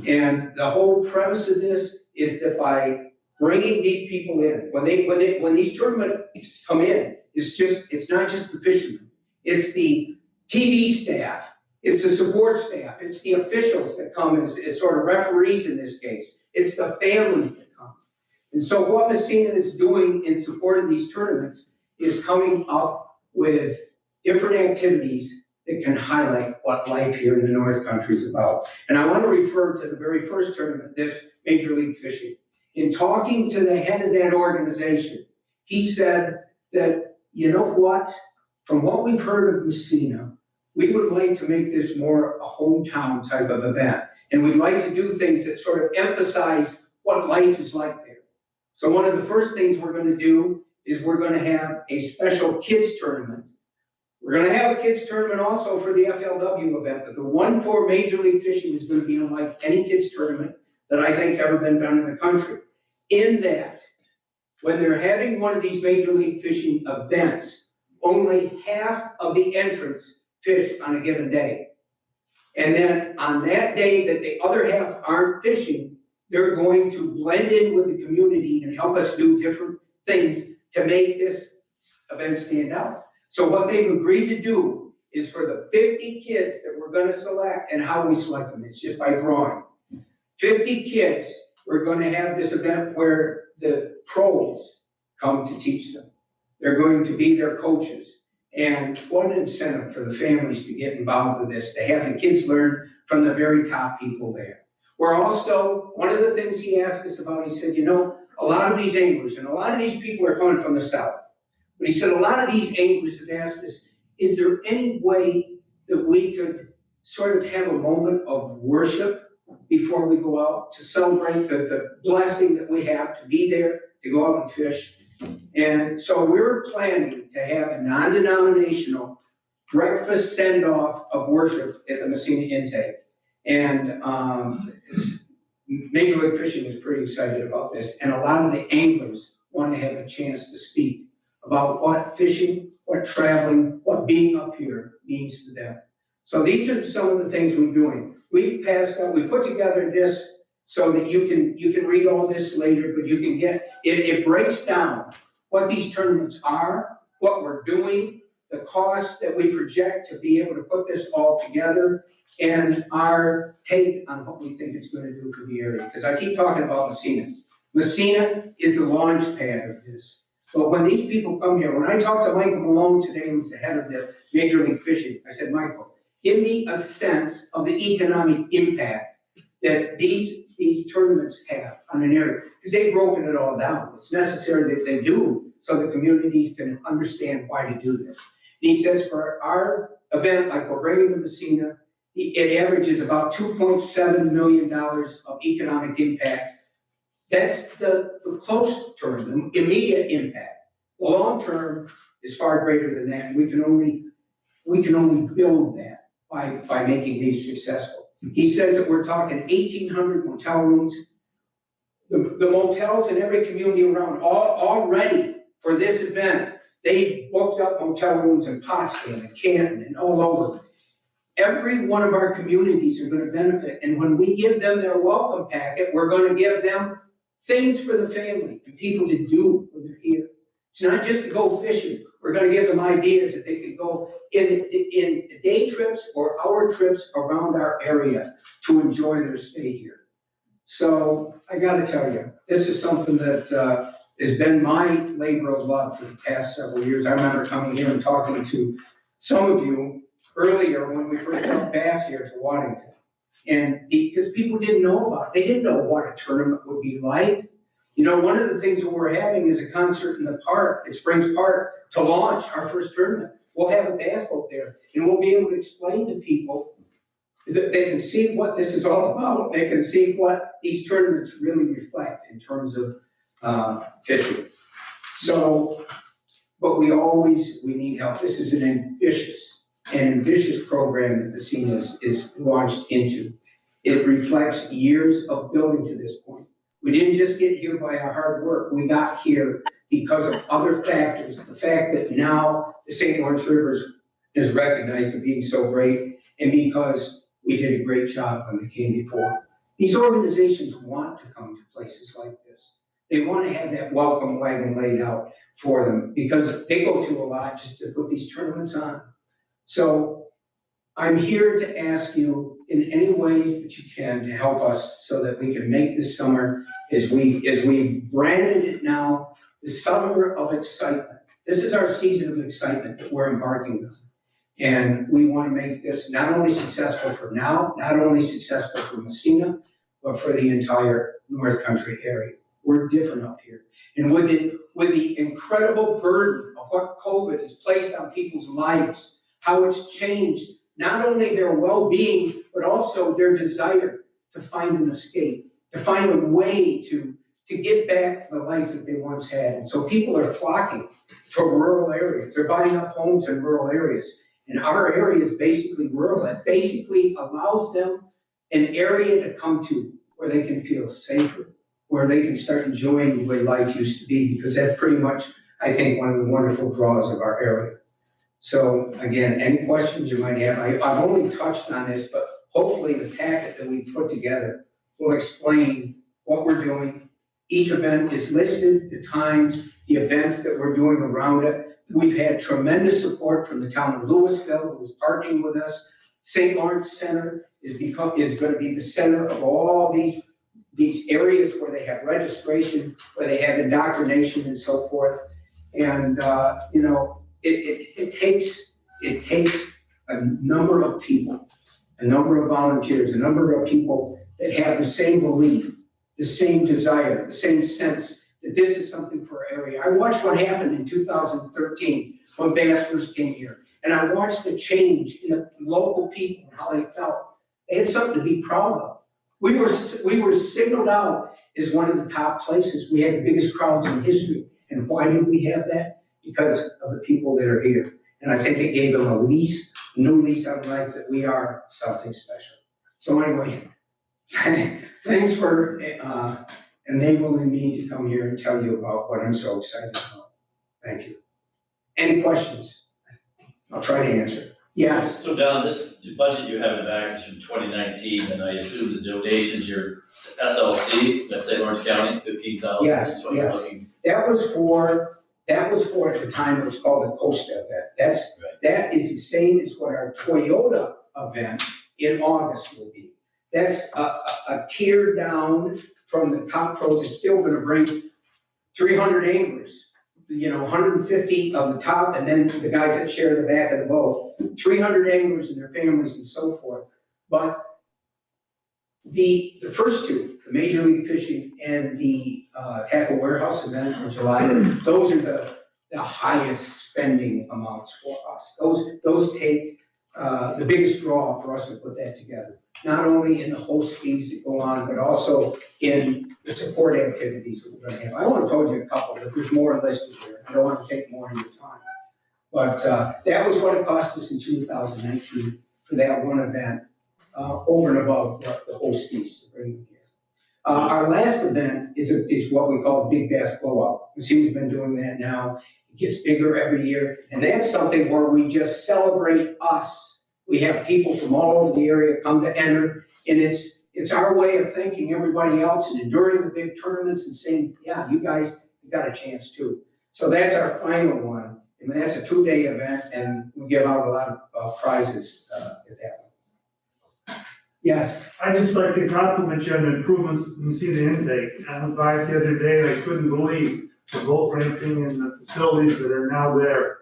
And the whole premise of this is that by bringing these people in, when these tournaments come in, it's not just the fishermen, it's the TV staff, it's the support staff, it's the officials that come as sort of referees in this case, it's the families that come. And so what Messina is doing in support of these tournaments is coming up with different activities that can highlight what life here in the North Country is about. And I want to refer to the very first tournament, this Major League Fishing. In talking to the head of that organization, he said that, you know what, from what we've heard of Messina, we would like to make this more a hometown type of event. And we'd like to do things that sort of emphasize what life is like there. So one of the first things we're gonna do is we're gonna have a special kids tournament. We're gonna have a kids tournament also for the FLW event, but the one for Major League Fishing is gonna be unlike any kids tournament that I think's ever been done in the country. In that, when they're having one of these Major League Fishing events, only half of the entrants fish on a given day. And then on that day that the other half aren't fishing, they're going to blend in with the community and help us do different things to make this event stand out. So what they've agreed to do is for the 50 kids that we're gonna select, and how we select them, it's just by drawing. 50 kids, we're gonna have this event where the pros come to teach them. They're going to be their coaches. And what an incentive for the families to get involved with this, to have the kids learn from the very top people there. We're also, one of the things he asked us about, he said, you know, a lot of these anglers and a lot of these people are coming from the south. But he said a lot of these anglers have asked us, is there any way that we could sort of have a moment of worship before we go out to celebrate the blessing that we have to be there, to go out and fish? And so we're planning to have a non-denominational breakfast send-off of worship at the Messina intake. And Major League Fishing is pretty excited about this. And a lot of the anglers want to have a chance to speak about what fishing, what traveling, what being up here means to them. So these are some of the things we're doing. We put together this so that you can read all this later, but you can get, it breaks down what these tournaments are, what we're doing, the cost that we project to be able to put this all together, and our take on what we think it's going to do for the area. Because I keep talking about Messina. Messina is the launch pad of this. But when these people come here, when I talked to Michael Malone today, who's the head of the Major League Fishing, I said, Michael, give me a sense of the economic impact that these tournaments have on an area, because they've broken it all down. It's necessary that they do so the communities can understand why to do this. And he says for our event, like we're bringing to Messina, it averages about $2.7 million of economic impact. That's the close term, the immediate impact. The long term is far greater than that. And we can only build that by making these successful. He says that we're talking 1,800 motel rooms. The motels in every community around, already for this event, they've booked up motel rooms in Potsdam and Canton and all over. Every one of our communities are going to benefit. And when we give them their welcome packet, we're going to give them things for the family and people to do when they're here. It's not just to go fishing. We're going to give them ideas that they can go in day trips or hour trips around our area to enjoy their stay here. So I got to tell you, this is something that has been my labor of love for the past several years. I remember coming here and talking to some of you earlier when we first brought Bass here to Waddington. And because people didn't know about it, they didn't know what a tournament would be like. You know, one of the things that we're having is a concert in the park, at Springs Park, to launch our first tournament. We'll have a bass boat there, and we'll be able to explain to people that they can see what this is all about. They can see what these tournaments really reflect in terms of fishing. So, but we need help. This is an ambitious program that the scene is launched into. It reflects years of building to this point. We didn't just get here by our hard work. We got here because of other factors. The fact that now the St. Lawrence River is recognized as being so great, and because we did a great job when they came before. These organizations want to come to places like this. They want to have that welcome wagon laid out for them because they go through a lot just to put these tournaments on. So I'm here to ask you in any ways that you can to help us so that we can make this summer, as we branded it now, the summer of excitement. This is our season of excitement that we're embarking on. And we want to make this not only successful for now, not only successful for Messina, but for the entire North Country area. We're different up here. And with the incredible burden of what COVID has placed on people's lives, how it's changed not only their well-being, but also their desire to find an escape, to find a way to to get back to the life that they once had. And so people are flocking to rural areas. They're buying up homes in rural areas. And our area is basically rural. It basically allows them an area to come to where they can feel safer, where they can start enjoying the way life used to be, because that's pretty much, I think, one of the wonderful draws of our area. So again, any questions you might have, I've only touched on this, but hopefully the packet that we put together will explain what we're doing. Each event is listed, the times, the events that we're doing around it. We've had tremendous support from the town of Louisville, who's partnering with us. St. Lawrence Center is going to be the center of all these areas where they have registration, where they have indoctrination and so forth. And you know, it takes a number of people, a number of volunteers, a number of people that have the same belief, the same desire, the same sense that this is something for our area. I watched what happened in 2013 when Bass first came here, and I watched the change in the local people and how they felt. They had something to be proud of. We were signaled out as one of the top places. We had the biggest crowds in history. And why did we have that? Because of the people that are here. And I think it gave them a new lease on life, that we are something special. So anyway, thanks for enabling me to come here and tell you about what I'm so excited about. Thank you. Any questions? I'll try to answer. Yes. So Don, this budget you have in the back is from 2019, and I assume the donations, your SLC, that's St. Lawrence County, 15,000. Yes, yes. That was for at the time it was called the Costa event. That is the same as what our Toyota event in August will be. That's a tier down from the top pros. It's still going to bring 300 anglers. 150 of the top, and then the guys that share the back of the boat, 300 anglers and their families and so forth. But the first two, the Major League Fishing and the Tackle Warehouse event in July, those are the highest spending amounts for us. Those take the biggest draw for us to put that together. Not only in the host fees that go on, but also in the support activities that we're going to have. I only told you a couple, but there's more listed here. I don't want to take more of your time. But that was what it cost us in 2019 for that one event, over and above the host fees to bring them here. Our last event is what we call the Big Bass Blowout. The team's been doing that now. It gets bigger every year. And that's something where we just celebrate us. We have people from all over the area come to enter, and it's our way of thanking everybody else and enduring the big tournaments and saying, yeah, you guys, you got a chance too. So that's our final one. And that's a 2-day event, and we give out a lot of prizes at that one. Yes. I'd just like to compliment you on the improvements in the intake. I went by it the other day, and I couldn't believe the boat ramping and the facilities that are now there.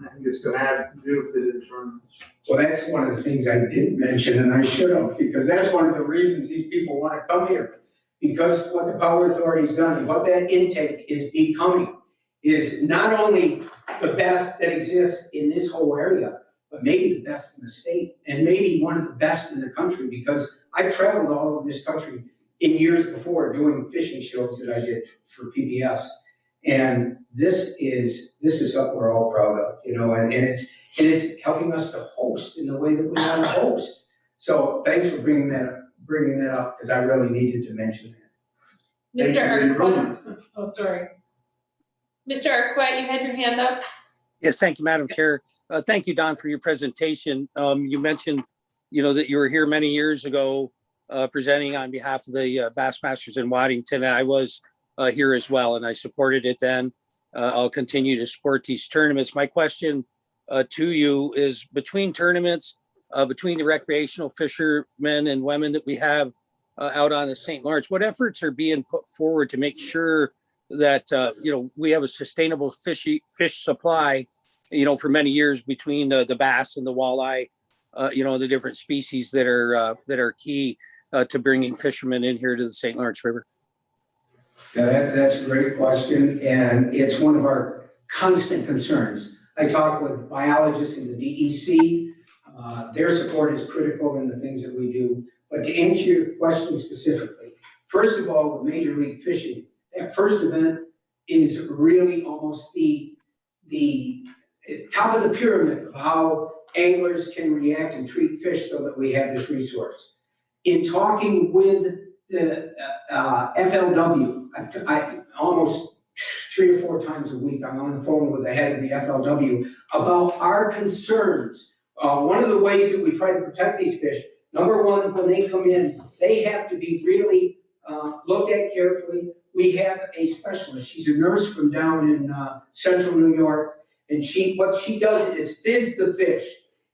I think it's going to add beautifully to the tournaments. Well, that's one of the things I didn't mention, and I should have, because that's one of the reasons these people want to come here. Because what the Power Authority's done and what that intake is becoming is not only the best that exists in this whole area, but maybe the best in the state, and maybe one of the best in the country, because I've traveled all over this country in years before doing fishing shows that I did for PBS. And this is something we're all proud of, and it's helping us to host in the way that we want to host. So thanks for bringing that up, because I really needed to mention that. Mr. Arquette. Oh, sorry. Mr. Arquette, you had your hand up. Yes, thank you, Madam Chair. Thank you, Don, for your presentation. You mentioned, that you were here many years ago presenting on behalf of the Bassmasters in Waddington, and I was here as well, and I supported it then. I'll continue to support these tournaments. My question to you is, between tournaments, between the recreational fishermen and women that we have out on the St. Lawrence, what efforts are being put forward to make sure that we have a sustainable fish supply, for many years between the bass and the walleye, the different species that are key to bringing fishermen in here to the St. Lawrence River? Yeah, that's a great question, and it's one of our constant concerns. I talk with biologists in the DEC. Their support is critical in the things that we do. But to answer your question specifically, first of all, with Major League Fishing, that first event is really almost the top of the pyramid of how anglers can react and treat fish so that we have this resource. In talking with the FLW, I almost 3 or 4 times a week, I'm on the phone with the head of the FLW about our concerns. One of the ways that we try to protect these fish, number one, when they come in, they have to be really looked at carefully. We have a specialist, she's a nurse from down in central New York, and what she does is fizz the fish.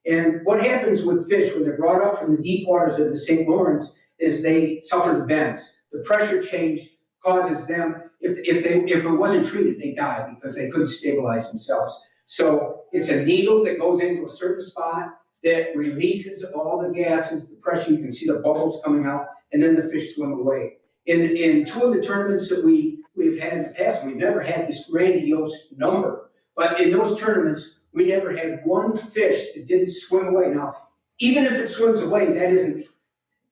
And what happens with fish when they're brought up from the deep waters of the St. Lawrence is they suffer the bends. The pressure change causes them, if it wasn't treated, they die because they couldn't stabilize themselves. So it's a needle that goes into a certain spot that releases all the gases, the pressure, you can see the bubbles coming out, and then the fish swim away. In 2 of the tournaments that we've had in the past, we've never had this grandiose number, but in those tournaments, we never had one fish that didn't swim away. Now, even if it swims away, that isn't,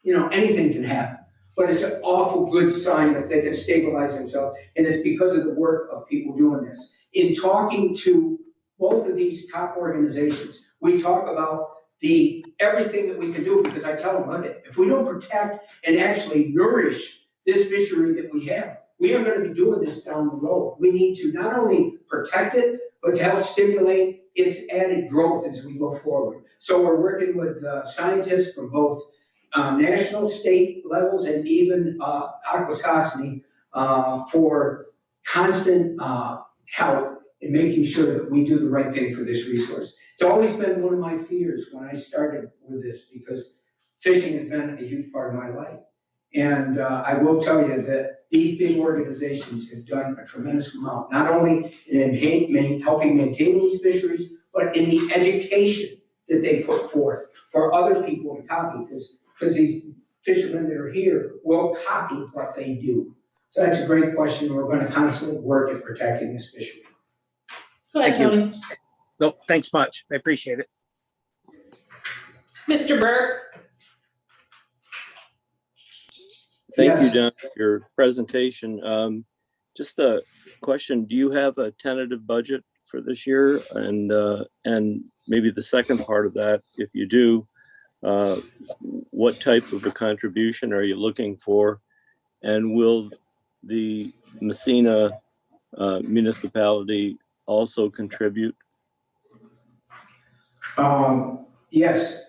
anything can happen. But it's an awful good sign that they can stabilize themselves, and it's because of the work of people doing this. In talking to both of these top organizations, we talk about everything that we can do, because I tell them, look, if we don't protect and actually nourish this fishery that we have, we are going to be doing this down the road. We need to not only protect it, but to help stimulate its added growth as we go forward. So we're working with scientists from both national, state levels, and even Aquasasni for constant help in making sure that we do the right thing for this resource. It's always been one of my fears when I started with this, because fishing has been a huge part of my life. And I will tell you that these big organizations have done a tremendous amount, not only in helping maintain these fisheries, but in the education that they put forth for other people to copy, because these fishermen that are here will copy what they do. So that's a great question. We're going to constantly work at protecting this fishery. Go ahead, Thank you. Tony. No, thanks much. I appreciate it. Mr. Burke? Thank you, Yes. Don, for your presentation. Just a question, do you have a tentative budget for this year? And maybe the second part of that, if you do, what type of a contribution are you looking for? And will the Messina municipality also contribute? Yes.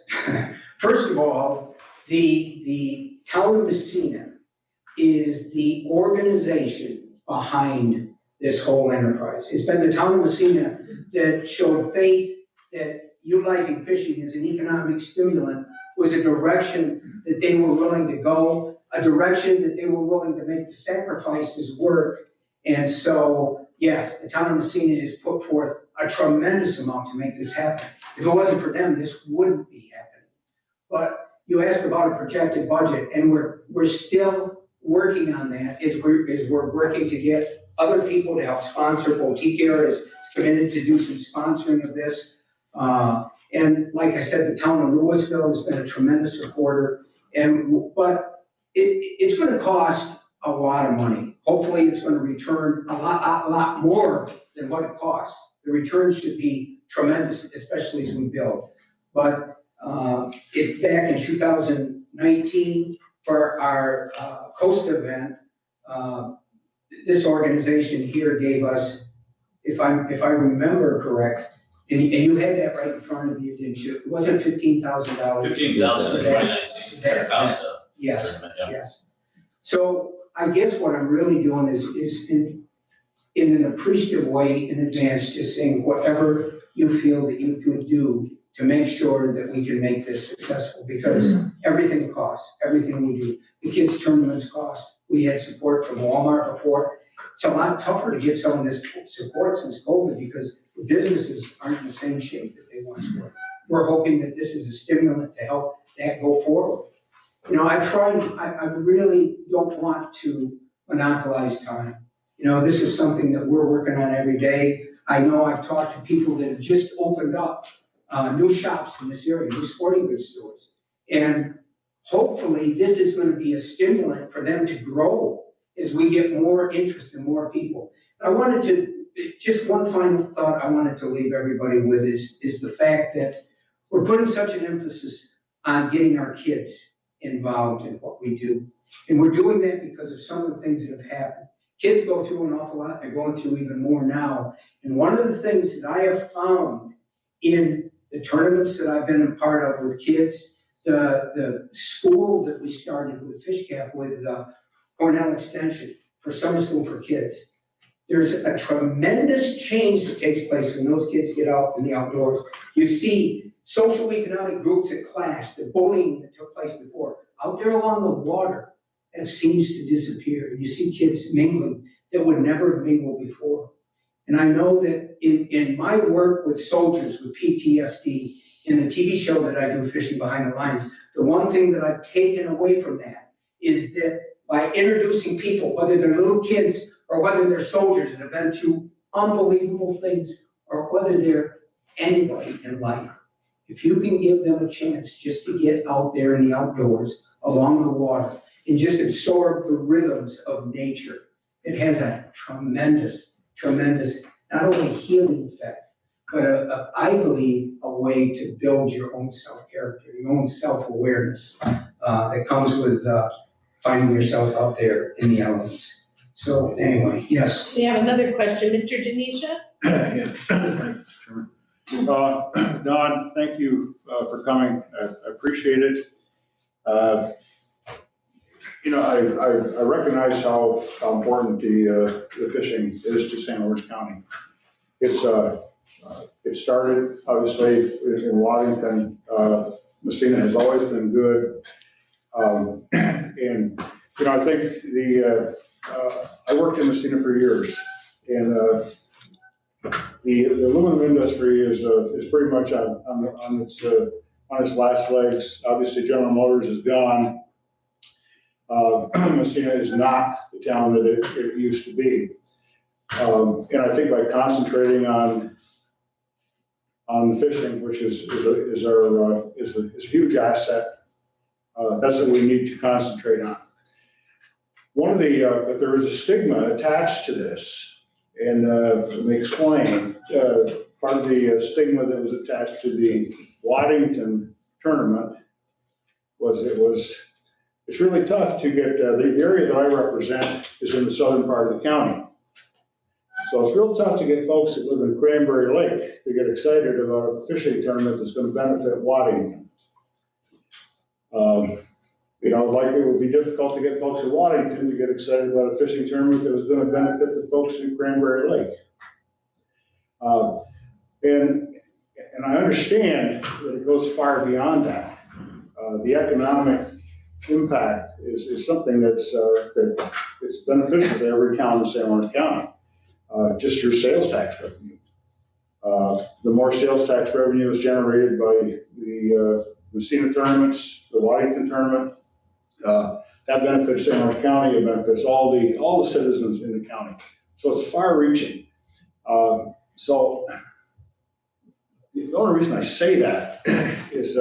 First of all, the town of Messina is the organization behind this whole enterprise. It's been the town of Messina that showed faith that utilizing fishing as an economic stimulant was a direction that they were willing to go, a direction that they were willing to make the sacrifices work. And so, yes, the town of Messina has put forth a tremendous amount to make this happen. If it wasn't for them, this wouldn't be happening. But you asked about a projected budget, and we're still working on that as we're working to get other people to help sponsor. Boutiqueer is committed to do some sponsoring of this. And like I said, the town of Louisville has been a tremendous supporter. But it's going to cost a lot of money. Hopefully it's going to return a lot more than what it costs. The return should be tremendous, especially as we build. But if back in 2019 for our coast event, this organization here gave us, if I remember correct, and you had that right in front of you, didn't you? It wasn't $15,000. $15,000 in 2019, for Costa. Yes, tournament, yeah. yes. So I guess what I'm really doing is in an appreciative way in advance, just saying whatever you feel that you could do to make sure that we can make this successful, because everything costs, everything we do. The kids' tournaments cost. We had support from Walmart before. It's a lot tougher to get some of this support since COVID, because the businesses aren't in the same shape that they once were. We're hoping that this is a stimulant to help that go forward. I really don't want to monopolize time. This is something that we're working on every day. I know I've talked to people that have just opened up new shops in this area, new sporting goods stores. And hopefully this is going to be a stimulant for them to grow as we get more interest and more people. I wanted to, just one final thought I wanted to leave everybody with is the fact that we're putting such an emphasis on getting our kids involved in what we do. And we're doing that because of some of the things that have happened. Kids go through an awful lot, they're going through even more now. And one of the things that I have found in the tournaments that I've been a part of with kids, the school that we started with Fish Cap with Cornell Extension for summer school for kids, there's a tremendous change that takes place when those kids get out in the outdoors. You see social economic groups that clash, the bullying that took place before. Out there along the water, that seems to disappear. You see kids mingling that would never mingle before. And I know that in my work with soldiers with PTSD, in the TV show that I do, Fishing Behind the Lines, the one thing that I've taken away from that is that by introducing people, whether they're little kids or whether they're soldiers that have been through unbelievable things, or whether they're anybody in life, if you can give them a chance just to get out there in the outdoors along the water and just absorb the rhythms of nature, it has a tremendous, not only healing effect, but I believe a way to build your own self-character, your own self-awareness that comes with finding yourself out there in the elements. So anyway, yes. We have another question, Mr. Denisha? Don, thank you for coming. I appreciate it. I recognize how important the fishing is to St. Lawrence County. It started obviously in Waddington. Messina has always been good, and I think I worked in Messina for years, and the aluminum industry is pretty much on its last legs. Obviously, General Motors is gone. Messina is not the town that it used to be, and I think by concentrating on the fishing, which is a huge asset, that's what we need to concentrate on. But there is a stigma attached to this, and let me explain. Part of the stigma that was attached to the Waddington tournament was it's really tough to get, the area that I represent is in the southern part of the county. So it's real tough to get folks that live in Cranberry Lake to get excited about a fishing tournament that's going to benefit Waddington. Like it would be difficult to get folks in Waddington to get excited about a fishing tournament that was going to benefit the folks in Cranberry Lake. And I understand that it goes far beyond that. The economic impact is something that's beneficial to every town in St. Lawrence County. Just your sales tax revenue. The more sales tax revenue is generated by the Messina tournaments, the Waddington tournament, that benefits St. Lawrence County. It benefits all the citizens in the county. So it's far-reaching. So the only reason I say that is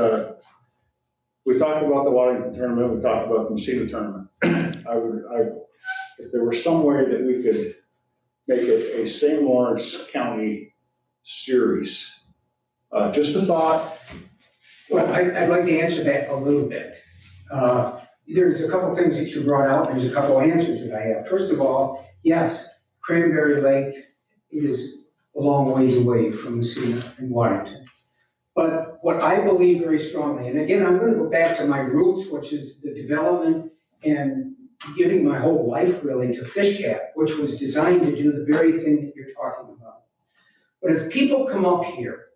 we talked about the Waddington tournament. We talked about the Messina tournament. If there were some way that we could make it a St. Lawrence County series, just a thought. Well, I'd like to answer that a little bit. There's a couple things that you brought out, and there's a couple answers that I have. First of all, yes, Cranberry Lake is a long ways away from Messina and Waddington. But what I believe very strongly, and again, I'm going to go back to my roots, which is the development and giving my whole life really to Fish Cap, which was designed to do the very thing that you're talking about. But if people come up here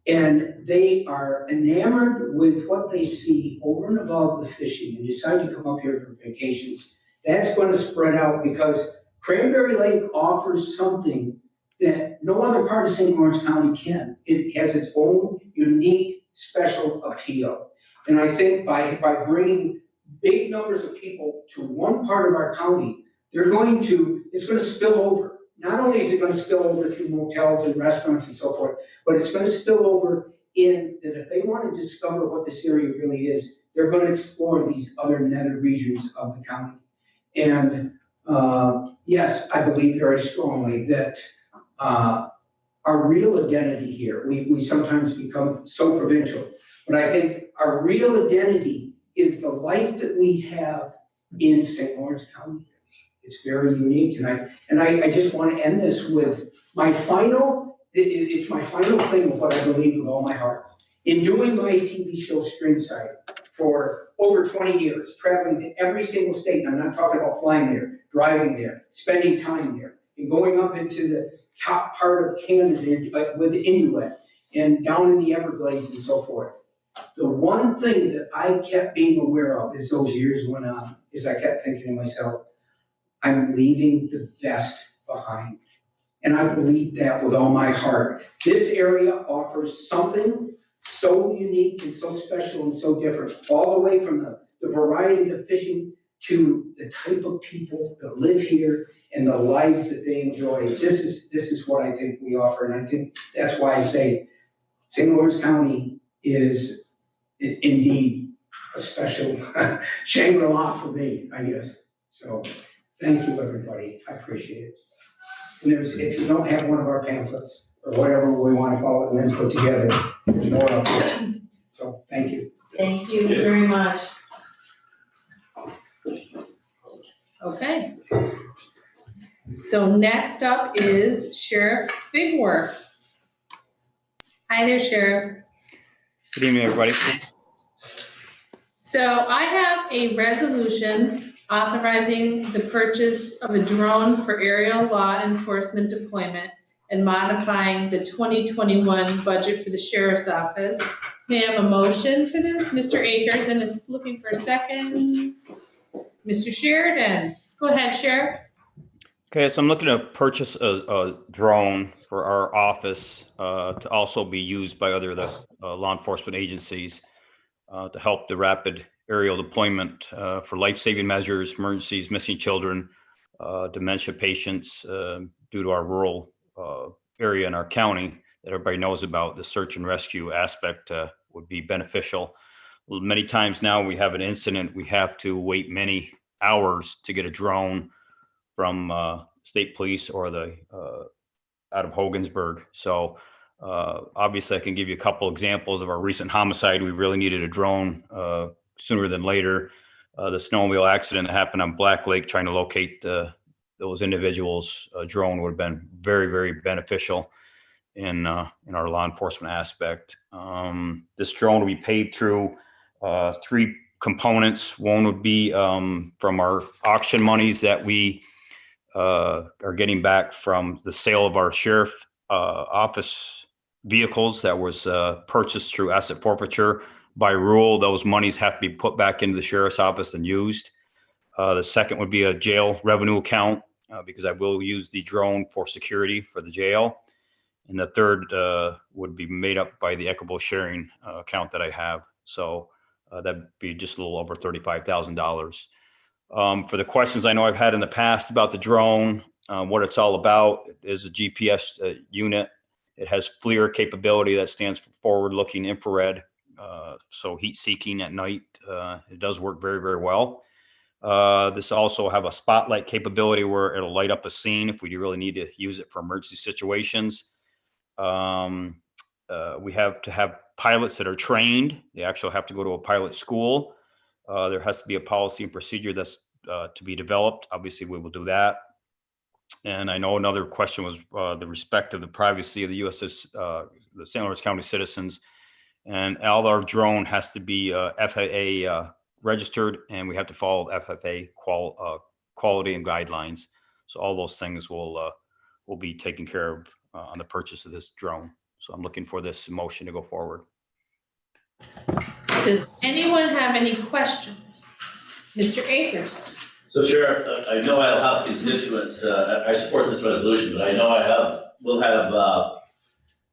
and they are enamored with what they see over and above the fishing and decide to come up here for vacations, that's going to spread out, because Cranberry Lake offers something that no other part of St. Lawrence County can. It has its own unique, special appeal. And I think by bringing big numbers of people to one part of our county, it's going to spill over. Not only is it going to spill over through motels and restaurants and so forth, but it's going to spill over in that if they want to discover what this area really is, they're going to explore these other nether regions of the county. And Yes, I believe very strongly that our real identity here, we sometimes become so provincial, but I think our real identity is the life that we have in St. Lawrence County. It's very unique, and I just want to end this with my final, it's my final thing of what I believe with all my heart. In doing my TV show Stringside for over 20 years, traveling to every single state, and I'm not talking about flying there, driving there, spending time there, and going up into the top part of Canada with the Inuit, and down in the Everglades and so forth. The one thing that I kept being aware of as those years went on, is I kept thinking to myself, I'm leaving the best behind. And I believe that with all my heart. This area offers something so unique and so special and so different, all the way from the variety of the fishing to the type of people that live here and the lives that they enjoy. This is what I think we offer. And I think that's why I say St. Lawrence County is indeed a special Shangri-La for me, I guess. So thank you, everybody. I appreciate it. And if you don't have one of our pamphlets, or whatever we want to call it, and then put together, there's more up here. So thank you. Thank you very much. Okay. So next up is Sheriff Bigworth. Hi there, Sheriff. Good evening, everybody. So I have a resolution authorizing the purchase of a drone for aerial law enforcement deployment and modifying the 2021 budget for the sheriff's office. May I have a motion for this? Mr. Akers, and is looking for a second. Mr. Sheridan, go ahead, Sheriff. Okay, so I'm looking to purchase a drone for our office to also be used by other law enforcement agencies to help the rapid aerial deployment for life-saving measures, emergencies, missing children, dementia patients due to our rural area in our county that everybody knows about. The search and rescue aspect would be beneficial. Many times now we have an incident, we have to wait many hours to get a drone from state police or the out of Hogansburg. So obviously I can give you a couple examples of our recent homicide. We really needed a drone sooner than later. The snowmobile accident that happened on Black Lake, trying to locate those individuals, a drone would have been very, very beneficial in our law enforcement aspect. This drone will be paid through three components. One would be from our auction monies that we are getting back from the sale of our sheriff office vehicles that was purchased through asset forfeiture. By rule, those monies have to be put back into the sheriff's office and used. The second would be a jail revenue account because I will use the drone for security for the jail. And the third would be made up by the equitable sharing account that I have. So that'd be just a little over $35,000. For the questions I know I've had in the past about the drone, what it's all about, it is a GPS unit. It has FLIR capability, that stands for forward-looking infrared. So heat seeking at night, it does work very, very well. This also have a spotlight capability where it'll light up a scene if we really need to use it for emergency situations. We have to have pilots that are trained. They actually have to go to a pilot school. There has to be a policy and procedure that's to be developed. Obviously, we will do that. And I know another question was the respect of the privacy of the the St. Lawrence County citizens. And all our drone has to be FAA registered, and we have to follow FAA quality and guidelines. So all those things will be taken care of on the purchase of this drone. So I'm looking for this motion to go forward. Does anyone have any questions? Mr. Akers. So Sheriff, I know I'll have constituents, I support this resolution, but I know we'll have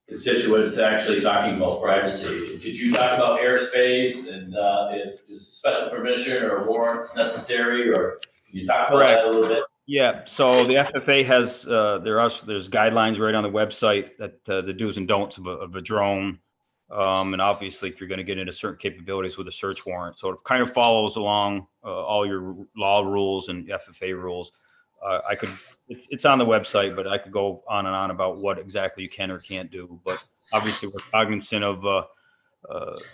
constituents actually talking about privacy. Could you talk about airspace and if special permission or warrants necessary, or can you talk about that a little bit? Yeah, so the FFA has, there's guidelines right on the website that the do's and don'ts of a drone. And obviously if you're going to get into certain capabilities with a search warrant. So it kind of follows along all your law rules and FFA rules. I could, it's on the website, but I could go on and on about what exactly you can or can't do. But obviously, we're cognizant of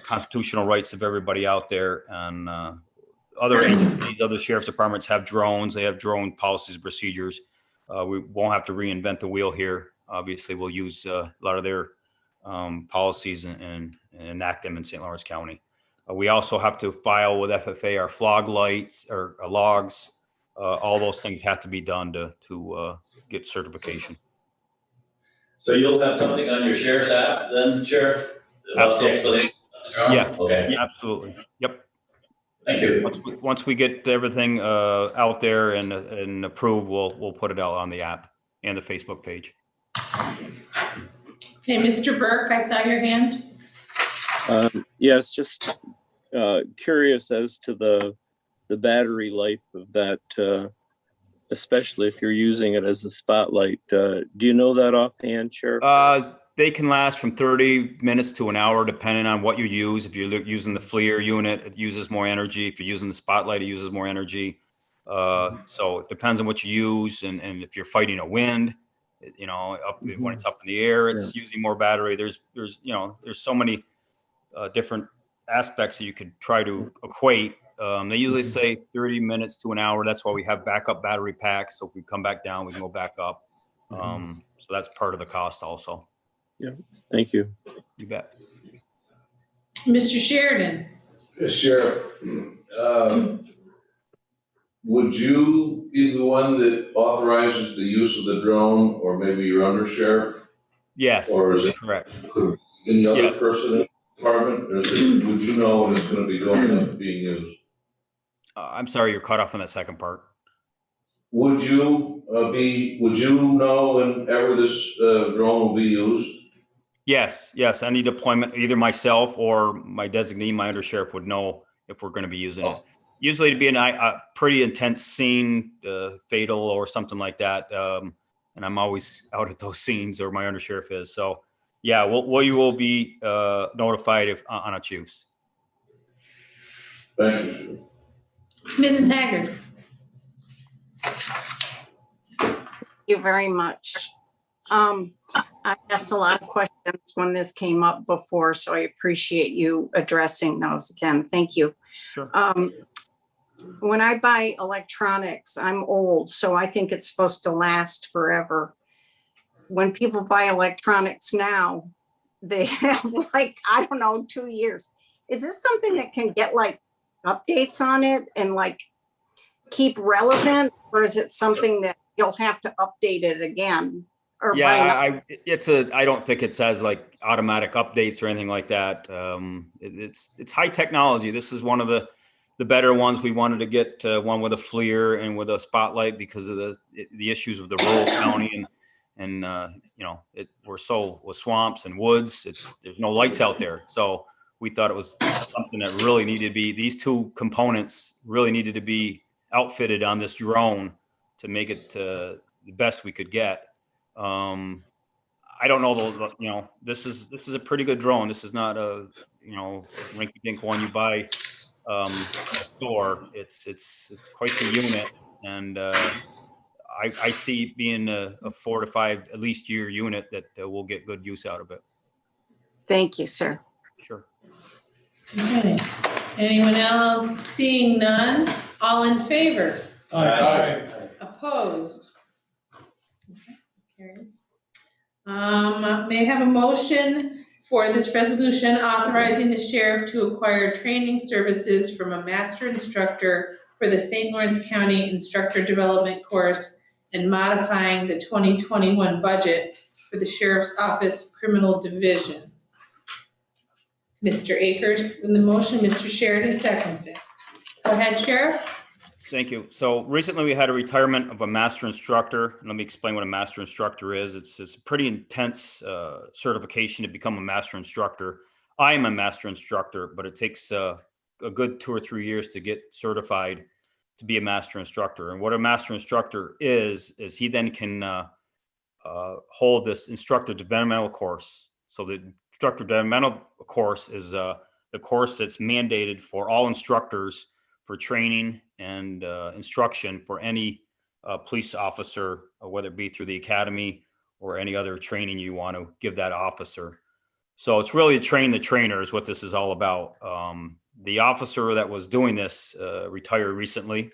constitutional rights of everybody out there, and other agencies, other sheriff's departments have drones. They have drone policies, procedures. We won't have to reinvent the wheel here. Obviously, we'll use a lot of their policies and enact them in St. Lawrence County. We also have to file with FFA our flog lights or logs. All those things have to be done to get certification. So you'll have something on your sheriff's app then, Sheriff? About the explanation of the drone? Yes. Okay. Absolutely. Yep. Thank you. Once we get everything out there and approved, we'll put it out on the app and the Facebook page. Okay, Mr. Burke, I saw your hand. Yes, just curious as to the battery life of that, especially if you're using it as a spotlight. Do you know that offhand, Sheriff? They can last from 30 minutes to an hour, depending on what you use. If you're using the FLIR unit, it uses more energy. If you're using the spotlight, it uses more energy. So it depends on what you use. And if you're fighting a wind, when it's up in the air, it's using more battery. There's so many different aspects that you could try to equate. They usually say 30 minutes to an hour. That's why we have backup battery packs. So if we come back down, we can go back up. So that's part of the cost also. Yeah, thank you. You bet. Mr. Sheridan. Yes, Sheriff. Would you be the one that authorizes the use of the drone, or maybe your undersheriff? Yes. Or is it correct? Any other person in the department? Or would you know when it's going to be going up being used? I'm sorry, you're cut off on that second part. Would you know whenever this drone will be used? Yes. Any deployment, either myself or my designee, my undersheriff would know if we're going to be using it. Usually to be a pretty intense scene, fatal or something like that. And I'm always out at those scenes, or my undersheriff is. So yeah, you will be notified if on its use. Thank you. Mrs. Haggard. Thank you very much. I asked a lot of questions when this came up before, so I appreciate you addressing those again. Thank you. Sure. When I buy electronics, I'm old, so I think it's supposed to last forever. When people buy electronics now, they have 2 years. Is this something that can get updates on it and keep relevant, or is it something that you'll have to update it again? Or I don't think it says automatic updates or anything like that. It's high technology. This is one of the better ones. We wanted to get one with a FLIR and with a spotlight because of the issues of the rural county and we're so with swamps and woods. There's no lights out there, so we thought it was something that really needed to be. These two components really needed to be outfitted on this drone to make it the best we could get. I don't know, this is a pretty good drone. This is not a rinky-dink one you buy at a store. It's quite the unit, and I see it being a 4 to 5 at least year unit that we'll get good use out of it. Thank you, sir. Sure. Okay. Anyone else? Seeing none, all in favor? Aye. Opposed? Okay, carries. May I have a motion for this resolution authorizing the sheriff to acquire training services from a master instructor for the St. Lawrence County Instructor Development Course and modifying the 2021 budget for the Sheriff's Office Criminal Division? Mr. Akers in the motion, Mr. Sheridan seconds it. Go ahead, Sheriff. Thank you. So recently we had a retirement of a master instructor. Let me explain what a master instructor is. It's a pretty intense certification to become a master instructor. I am a master instructor, but it takes a good 2 or 3 years to get certified to be a master instructor. And what a master instructor is he then can hold this instructor developmental course. So the instructor developmental course is the course that's mandated for all instructors for training and instruction for any police officer, whether it be through the academy or any other training you want to give that officer. So it's really train the trainer is what this is all about. The officer that was doing this retired recently.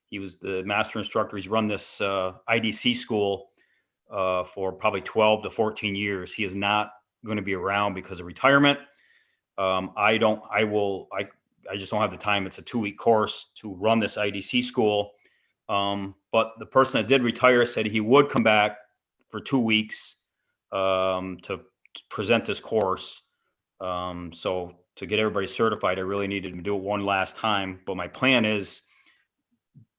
He was the master instructor. He's run this IDC school for probably 12 to 14 years. He is not going to be around because of retirement. I just don't have the time. It's a 2-week course to run this IDC school. But the person that did retire said he would come back for 2 weeks to present this course. So to get everybody certified, I really needed to do it one last time. But my plan is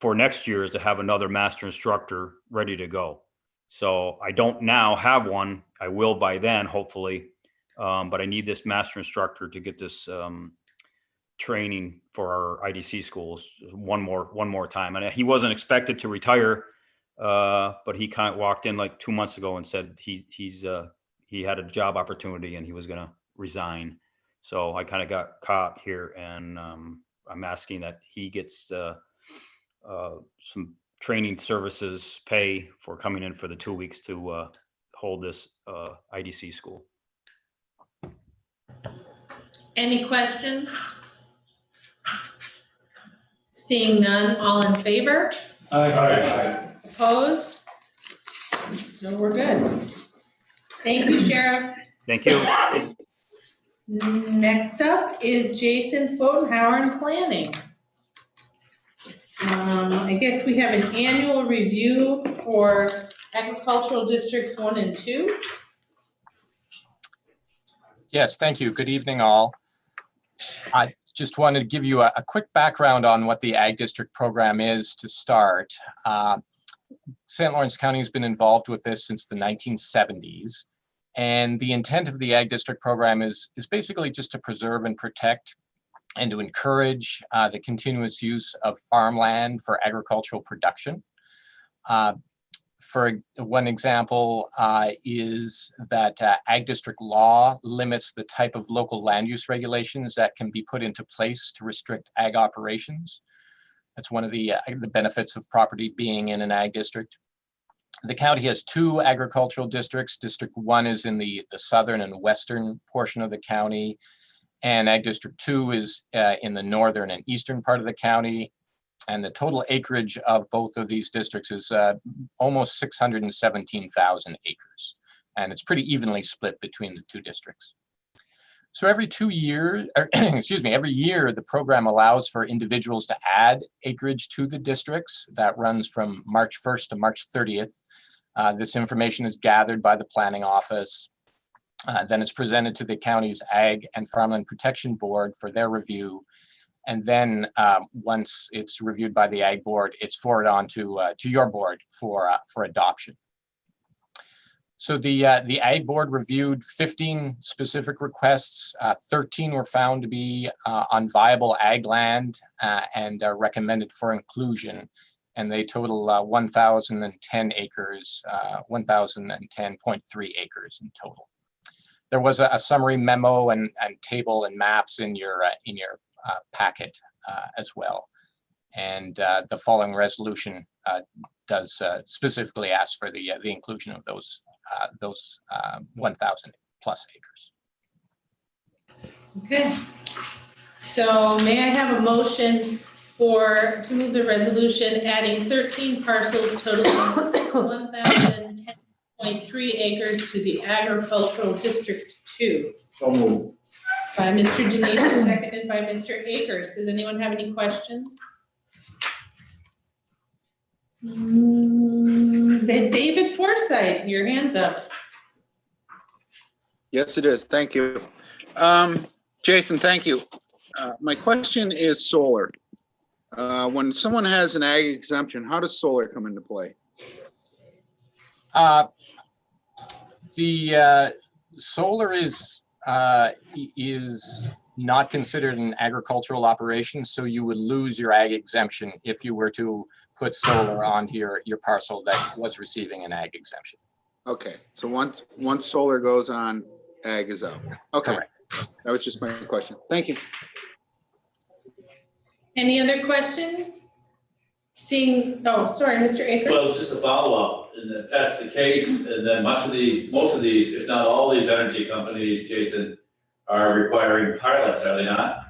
for next year is to have another master instructor ready to go. So I don't now have one. I will by then, hopefully. But I need this master instructor to get this training for our IDC schools one more time. And he wasn't expected to retire, but he kind of walked in like 2 months ago and said he had a job opportunity and he was going to resign. So I kind of got caught here, and I'm asking that he gets some training services pay for coming in for the 2 weeks to hold this IDC school. Any questions? Seeing none, all in favor? Aye. Opposed? No, we're good. Thank you, Sheriff. Thank you. Next up is Jason Fotenhauer in Planning. I guess we have an annual review for agricultural districts 1 and 2. Yes, thank you. Good evening, all. I just wanted to give you a quick background on what the Ag District program is to start. St. Lawrence County has been involved with this since the 1970s. And the intent of the Ag District program is basically just to preserve and protect and to encourage the continuous use of farmland for agricultural production. For one example is that Ag District law limits the type of local land use regulations that can be put into place to restrict ag operations. That's one of the benefits of property being in an Ag District. The county has 2 agricultural districts. District 1 is in the southern and western portion of the county, and Ag District 2 is in the northern and eastern part of the county. And the total acreage of both of these districts is almost 617,000 acres. And it's pretty evenly split between the 2 districts. So every 2 years, every year, the program allows for individuals to add acreage to the districts. That runs from March 1st to March 30th. This information is gathered by the planning office. Then it's presented to the county's Ag and Farmland Protection Board for their review. And then once it's reviewed by the Ag Board, it's forwarded on to your board for adoption. So the Ag Board reviewed 15 specific requests. 13 were found to be on viable ag land and are recommended for inclusion. And they total 1,010 acres, 1,010.3 acres in total. There was a summary memo and table and maps in your packet as well. And the following resolution does specifically ask for the inclusion of those 1,000 plus acres. Okay. So may I have a motion to move the resolution adding 13 parcels totaling 1,010.3 acres to the agricultural district 2? So moved. By Mr. Denisha, seconded by Mr. Akers. Does anyone have any questions? David Forsythe, your hand's up. Yes, it is. Thank you. Jason, thank you. My question is solar. When someone has an ag exemption, how does solar come into play? The solar is not considered an agricultural operation, so you would lose your ag exemption if you were to put solar onto your parcel that was receiving an ag exemption. Okay, so once solar goes on, ag is out. Okay, correct. That was just my question. Thank you. Any other questions? Seeing, oh, sorry, Mr. Akers? Well, it's just a follow-up, and if that's the case, and then most of these, if not all these energy companies, Jason, are requiring pilots, are they not?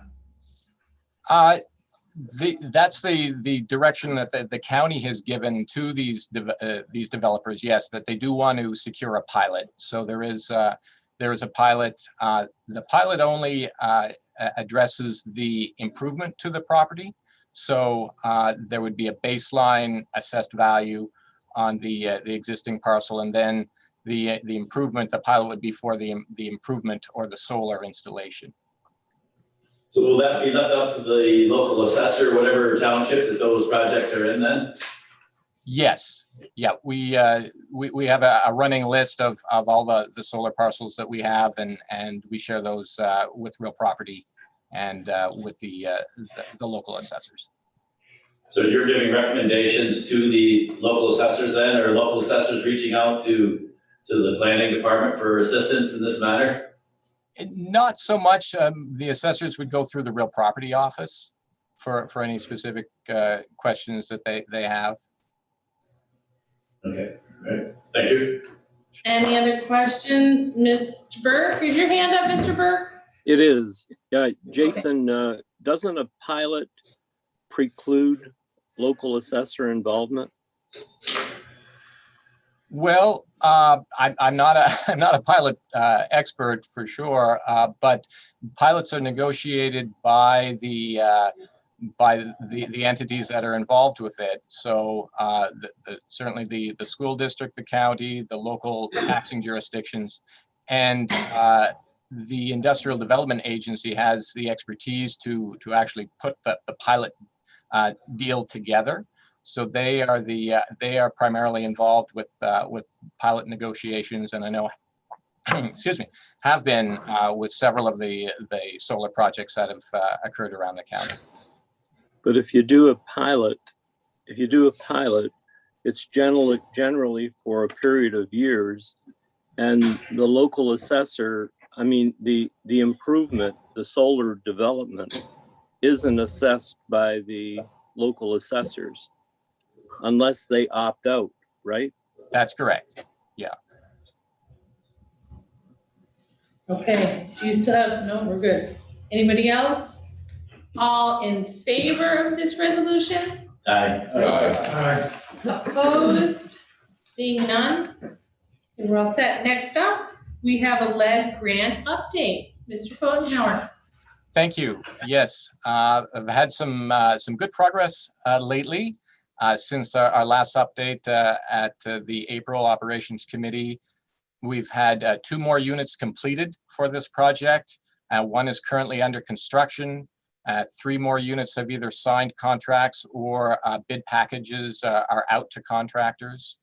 That's the direction that the county has given to these developers, yes, that they do want to secure a pilot. So there is a pilot. The pilot only addresses the improvement to the property. So there would be a baseline assessed value on the existing parcel, and then the improvement, the pilot would be for the improvement or the solar installation. So will that be left up to the local assessor, whatever township that those projects are in then? Yes, yeah, we have a running list of all the solar parcels that we have, and we share those with real property and with the local assessors. So you're giving recommendations to the local assessors then, or local assessors reaching out to the planning department for assistance in this matter? Not so much. The assessors would go through the real property office for any specific questions that they have. Okay, great. Thank you. Any other questions? Mr. Burke, is your hand up, Mr. Burke? It is. Yeah, Jason, doesn't a pilot preclude local assessor involvement? Well, I'm not a pilot expert for sure, but pilots are negotiated by the entities that are involved with it. So certainly the school district, the county, the local taxing jurisdictions, and the industrial development agency has the expertise to actually put the pilot deal together. So they are primarily involved with pilot negotiations, and I know, excuse me, have been with several of the solar projects that have occurred around the county. But if you do a pilot, it's generally for a period of years, and the local assessor, I mean, the improvement, the solar development isn't assessed by the local assessors unless they opt out, right? That's correct. Yeah. Okay, do you still have, no, we're good. Anybody else? All in favor of this resolution? Aye. Aye. Opposed? Seeing none? And we're all set. Next up, we have a lead grant update. Mr. Pfotenhauer. Thank you. Yes, I've had some good progress lately since our last update at the April Operations Committee. We've had 2 more units completed for this project. 1 is currently under construction. 3 more units have either signed contracts or bid packages are out to contractors.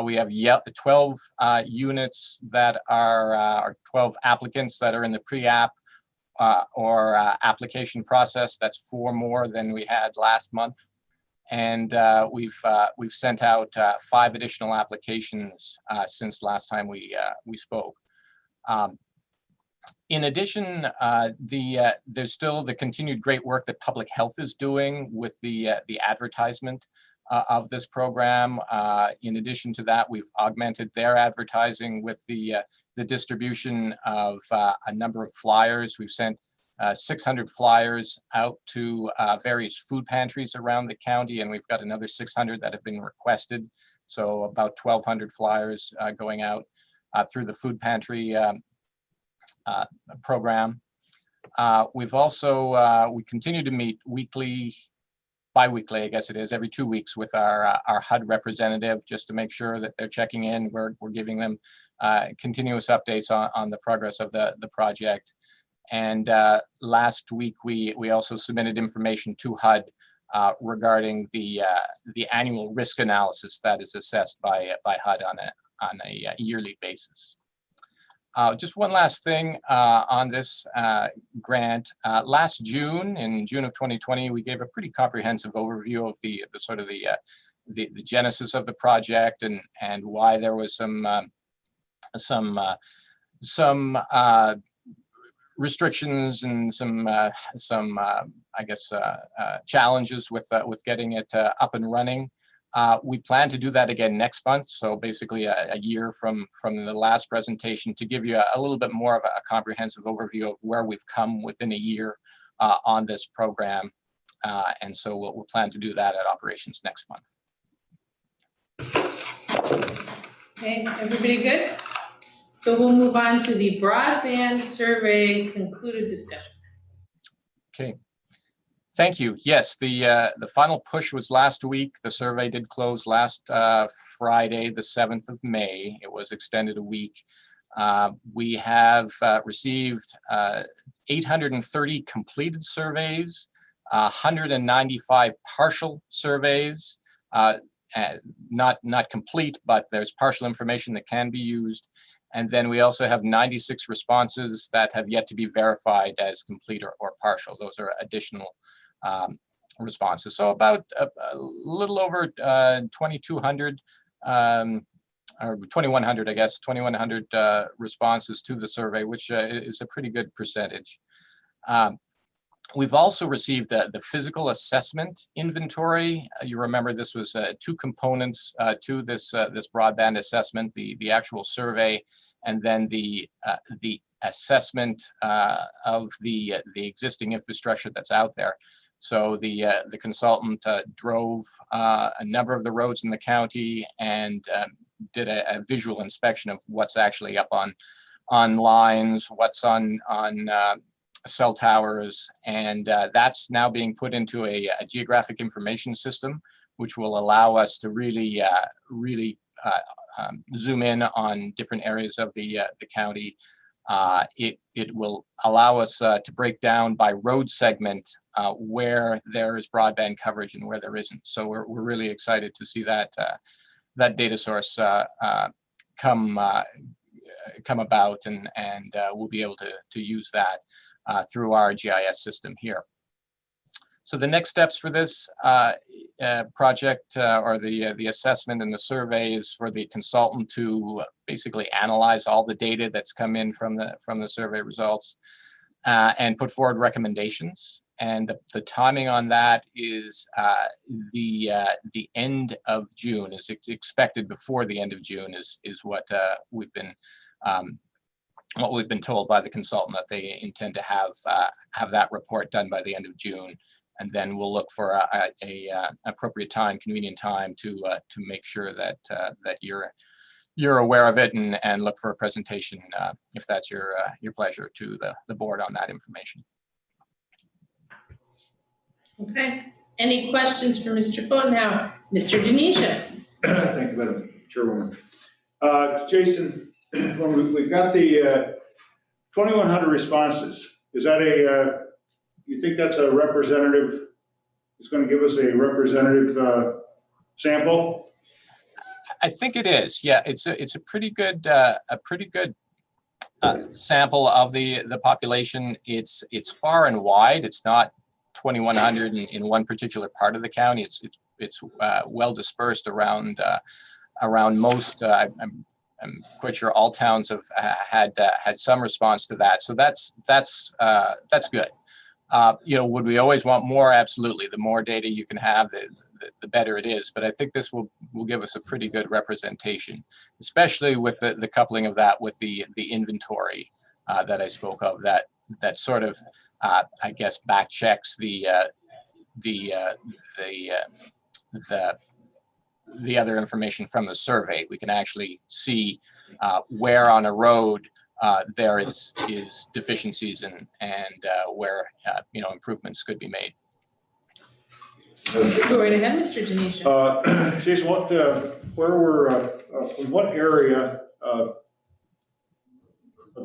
We have 12 units that are 12 applicants that are in the pre-app or application process. That's 4 more than we had last month. And we've sent out 5 additional applications since last time we spoke. In addition, there's still the continued great work that public health is doing with the advertisement of this program. In addition to that, we've augmented their advertising with the distribution of a number of flyers. We've sent 600 flyers out to various food pantries around the county, and we've got another 600 that have been requested. So about 1,200 flyers going out through the food pantry program. We've also, we continue to meet bi-weekly, I guess it is, every 2 weeks with our HUD representative, just to make sure that they're checking in. We're giving them continuous updates on the progress of the project. And last week, we also submitted information to HUD regarding the annual risk analysis that is assessed by HUD on a yearly basis. Just one last thing on this grant. Last June, in June of 2020, we gave a pretty comprehensive overview of the sort of the genesis of the project and why there was some restrictions and some I guess challenges with getting it up and running. We plan to do that again next month, so basically a year from the last presentation, to give you a little bit more of a comprehensive overview of where we've come within a year on this program. And so we'll plan to do that at operations next month. Okay, everybody good? So we'll move on to the broadband survey concluded discussion. Okay. Thank you. Yes, the final push was last week. The survey did close last Friday, the 7th of May. It was extended a week. We have received 830 completed surveys, 195 partial surveys, not complete, but there's partial information that can be used. And then we also have 96 responses that have yet to be verified as complete or partial. Those are additional responses. So about a little over 2,200 or 2,100, I guess, 2,100 responses to the survey, which is a pretty good percentage. We've also received the physical assessment inventory. You remember this was two components to this broadband assessment: the actual survey, and then the assessment of the existing infrastructure that's out there. So the consultant drove a number of the roads in the county and did a visual inspection of what's actually up on lines, what's on cell towers, and that's now being put into a geographic information system, which will allow us to really zoom in on different areas of the county. It will allow us to break down by road segment where there is broadband coverage and where there isn't. So we're really excited to see that data source come about, and we'll be able to use that through our GIS system here. So the next steps for this project or the assessment and the survey is for the consultant to basically analyze all the data that's come in from the survey results and put forward recommendations. And the timing on that is the end of June. Is expected before the end of June is what we've been told by the consultant, that they intend to have that report done by the end of June. And then we'll look for a appropriate time, convenient time to make sure that you're aware of it and look for a presentation if that's your pleasure to the board on that information. Okay. Any questions for Mr. Pfotenhauer? Mr. Denisha? Thank you, Madam Chairwoman. Jason, when we've got the 2,100 responses, is that you think that's a representative, it's going to give us a representative sample? I think it is. Yeah, it's a pretty good sample of the population. It's far and wide. It's not 2,100 in one particular part of the county. It's well dispersed around most. I'm quite sure all towns have had some response to that. So that's good. Would we always want more? Absolutely. The more data you can have, the better it is. But I think this will give us a pretty good representation, especially with the coupling of that with the inventory that I spoke of. That sort of I guess back checks the other information from the survey. We can actually see where on a road there is deficiencies and where improvements could be made. Go right ahead, Mr. Denisha. Jason, from what area of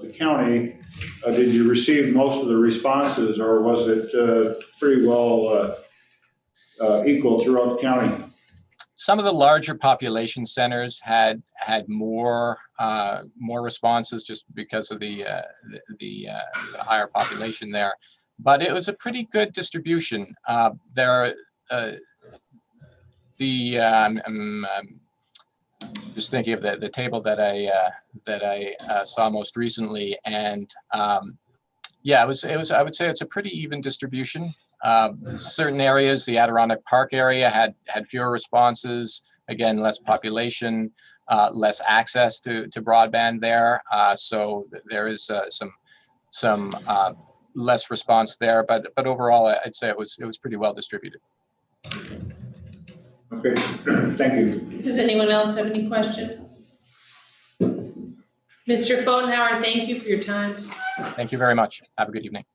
the county did you receive most of the responses, or was it pretty well equal throughout the county? Some of the larger population centers had more responses just because of the higher population there, but it was a pretty good distribution. Just thinking of the table that I saw most recently, and Yeah, I would say it's a pretty even distribution. Certain areas, the Adirondack Park area had fewer responses, again, less population, less access to broadband there. So there is some less response there, but overall, I'd say it was pretty well distributed. Okay, thank you. Does anyone else have any questions? Mr. Pfotenhauer, thank you for your time. Thank you very much. Have a good evening.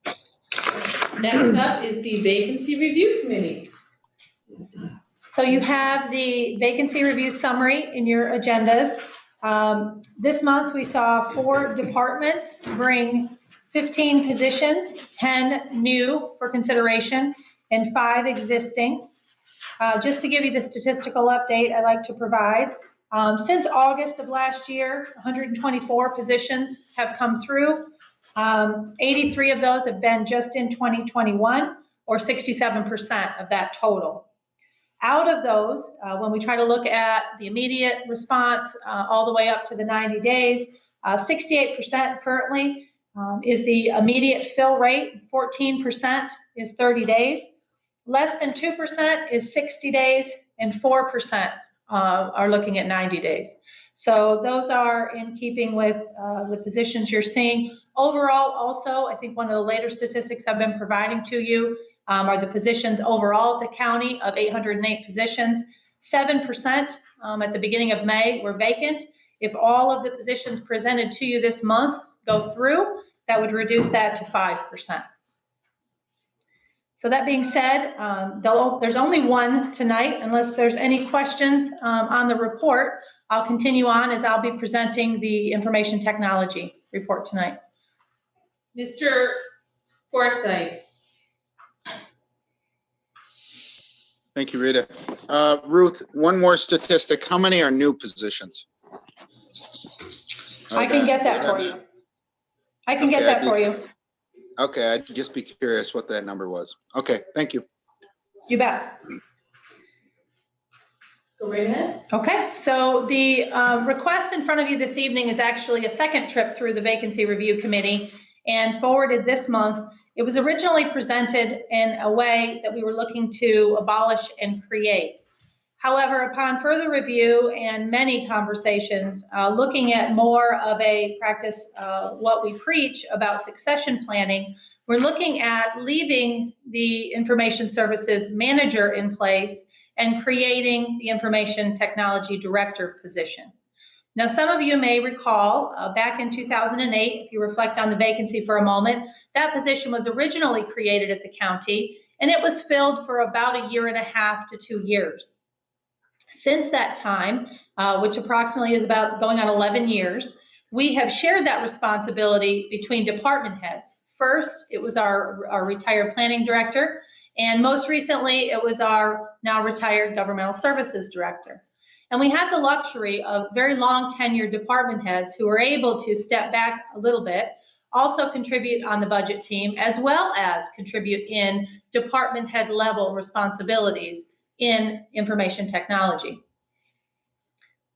Next up is the Vacancy Review Committee. So you have the vacancy review summary in your agendas. This month, we saw 4 departments bring 15 positions, 10 new for consideration, and 5 existing. Just to give you the statistical update I like to provide, since August of last year, 124 positions have come through. 83 of those have been just in 2021, or 67% of that total. Out of those, when we try to look at the immediate response all the way up to the 90 days, 68% currently is the immediate fill rate, 14% is 30 days. Less than 2% is 60 days, and 4% are looking at 90 days. So those are in keeping with the positions you're seeing. Overall, also, I think one of the later statistics I've been providing to you are the positions overall at the county of 808 positions. 7% at the beginning of May were vacant. If all of the positions presented to you this month go through, that would reduce that to 5%. So that being said, there's only one tonight. Unless there's any questions on the report, I'll continue on as I'll be presenting the information technology report tonight. Mr. Forsythe. Thank you, Rita. Ruth, one more statistic. How many are new positions? I can get that for you. I can get that for you. Okay, I'd just be curious what that number was. Okay, thank you. You bet. Go right ahead. Okay, so the request in front of you this evening is actually a second trip through the Vacancy Review Committee and forwarded this month. It was originally presented in a way that we were looking to abolish and create. However, upon further review and many conversations, looking at more of a practice, what we preach about succession planning, we're looking at leaving the information services manager in place and creating the information technology director position. Now, some of you may recall back in 2008, if you reflect on the vacancy for a moment, that position was originally created at the county, and it was filled for about 1.5 to 2 years. Since that time, which approximately is about going on 11 years, we have shared that responsibility between department heads. First, it was our retired planning director, and most recently, it was our now retired governmental services director. And we had the luxury of very long tenured department heads who were able to step back a little bit, also contribute on the budget team, as well as contribute in department head level responsibilities in information technology.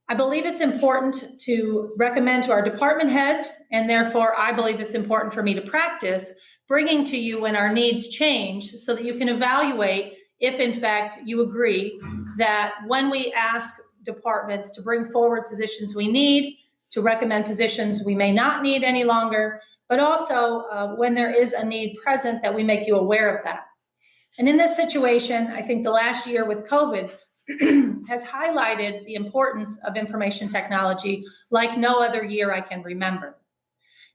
I believe it's important to recommend to our department heads, and therefore I believe it's important for me to practice bringing to you when our needs change so that you can evaluate if in fact you agree that when we ask departments to bring forward positions we need, to recommend positions we may not need any longer, but also when there is a need present that we make you aware of that. And in this situation, I think the last year with COVID has highlighted the importance of information technology like no other year I can remember.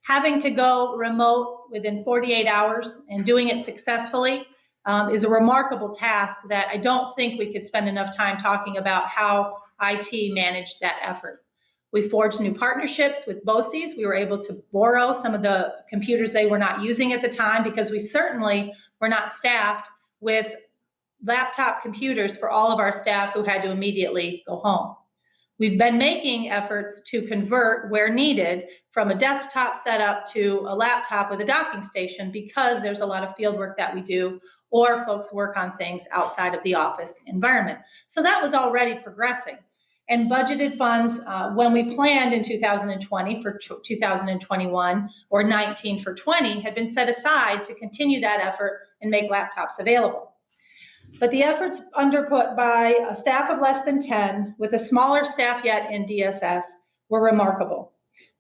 Having to go remote within 48 hours and doing it successfully is a remarkable task that I don't think we could spend enough time talking about how IT managed that effort. We forged new partnerships with BOCES. We were able to borrow some of the computers they were not using at the time because we certainly were not staffed with laptop computers for all of our staff who had to immediately go home. We've been making efforts to convert where needed from a desktop setup to a laptop with a docking station because there's a lot of field work that we do or folks work on things outside of the office environment. So that was already progressing. and budgeted funds when we planned in 2020 for 2021 or 19 for 20 had been set aside to continue that effort and make laptops available. But the efforts underput by a staff of less than 10 with a smaller staff yet in DSS were remarkable.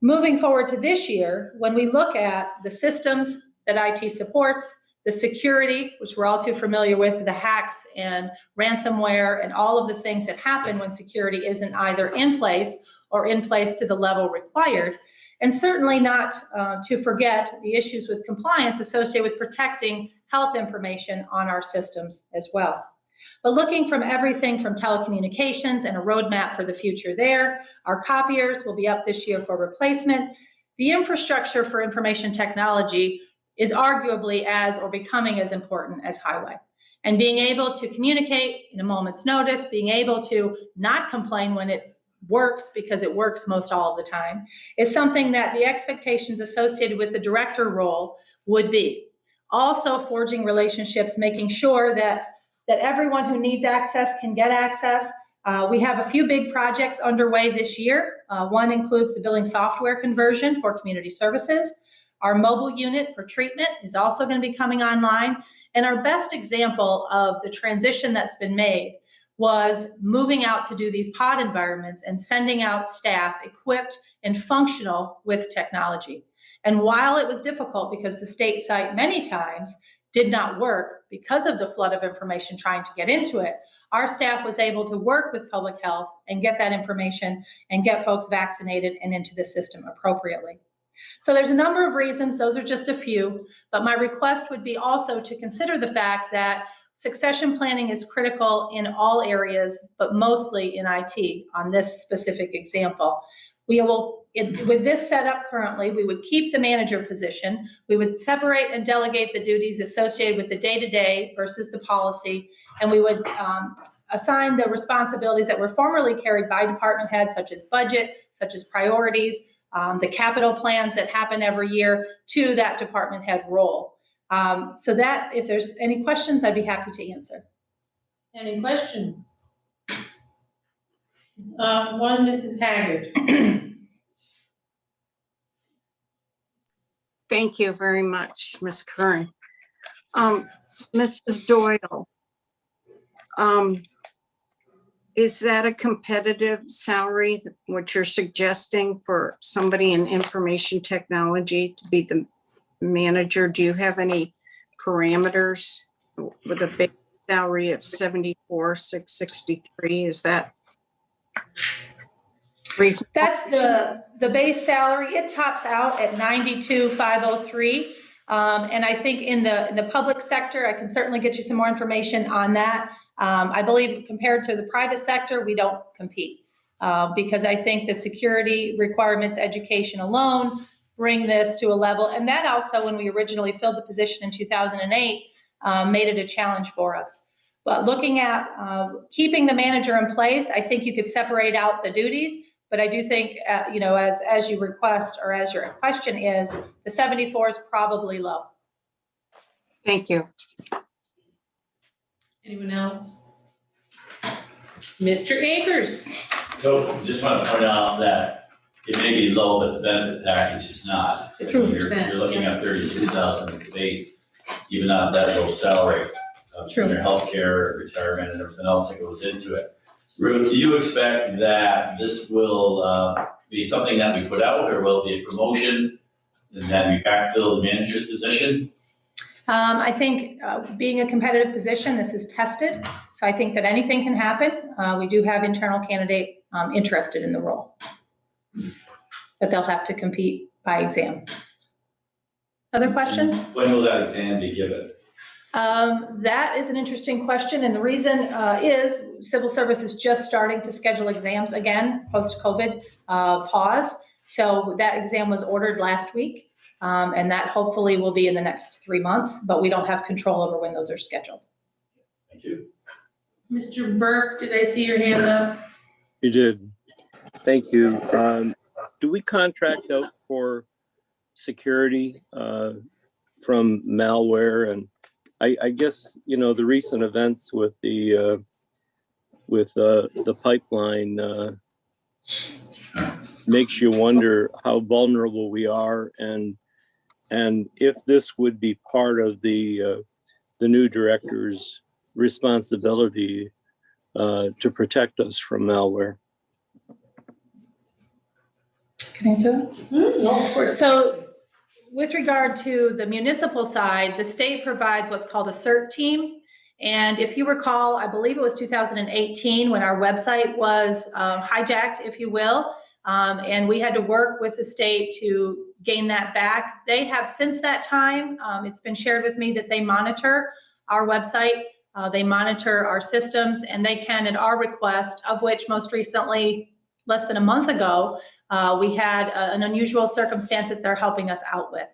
Moving forward to this year, when we look at the systems that IT supports, the security, which we're all too familiar with, the hacks and ransomware and all of the things that happen when security isn't either in place or in place to the level required, and certainly not to forget the issues with compliance associated with protecting health information on our systems as well. But looking from everything from telecommunications and a roadmap for the future there, our copiers will be up this year for replacement. The infrastructure for information technology is arguably as or becoming as important as highway. And being able to communicate in a moment's notice, being able to not complain when it works because it works most all of the time, is something that the expectations associated with the director role would be. Also forging relationships, making sure that everyone who needs access can get access. We have a few big projects underway this year. One includes the billing software conversion for community services. Our mobile unit for treatment is also going to be coming online. And our best example of the transition that's been made was moving out to do these pod environments and sending out staff equipped and functional with technology. And while it was difficult because the state site many times did not work because of the flood of information trying to get into it, our staff was able to work with public health and get that information and get folks vaccinated and into the system appropriately. So there's a number of reasons, those are just a few, but my request would be also to consider the fact that succession planning is critical in all areas, but mostly in IT on this specific example. With this setup currently, we would keep the manager position. We would separate and delegate the duties associated with the day-to-day versus the policy, and we would assign the responsibilities that were formerly carried by department heads, such as budget, such as priorities, the capital plans that happen every year, to that department head role. So that, if there's any questions, I'd be happy to answer. Any questions? One, Mrs. Haggard. Thank you very much, Ms. Curran. Mrs. Doyle, is that a competitive salary, what you're suggesting for somebody in information technology to be the manager? Do you have any parameters with a base salary of $74,663? Is that reasonable? That's the base salary. It tops out at $92,503. And I think in the public sector, I can certainly get you some more information on that. I believe compared to the private sector, we don't compete because I think the security requirements, education alone, bring this to a level. And that also, when we originally filled the position in 2008, made it a challenge for us. But looking at keeping the manager in place, I think you could separate out the duties. But I do think, as you request, or as your question is, the 74 is probably low. Thank you. Anyone else? Mr. Akers. So just want to point out that it may be low, but the benefit package is not. The 2%, You're looking at 36,000 as the base, even at that low salary. True. Your healthcare, retirement, and everything else that goes into it. Ruth, do you expect that this will be something that we put out, or will it be a promotion and then we backfill the manager's position? I think being a competitive position, this is tested. So I think that anything can happen. We do have internal candidate interested in the role, but they'll have to compete by exam. Other questions? When will that exam be given? That is an interesting question. And the reason is civil service is just starting to schedule exams again, post-COVID pause. So that exam was ordered last week. And that hopefully will be in the next 3 months, but we don't have control over when those are scheduled. Thank you. Mr. Burke, did I see your hand up? You did. Thank you. Do we contract out for security from malware? And I guess, the recent events with the the pipeline makes you wonder how vulnerable we are, and if this would be part of the new director's responsibility to protect us from malware. Can I answer? No, of course. So with regard to the municipal side, the state provides what's called a CERT team. And if you recall, I believe it was 2018 when our website was hijacked, if you will, and we had to work with the state to gain that back. They have since that time, it's been shared with me that they monitor our website, they monitor our systems, and they can, at our request, of which most recently, less than a month ago, we had an unusual circumstances they're helping us out with.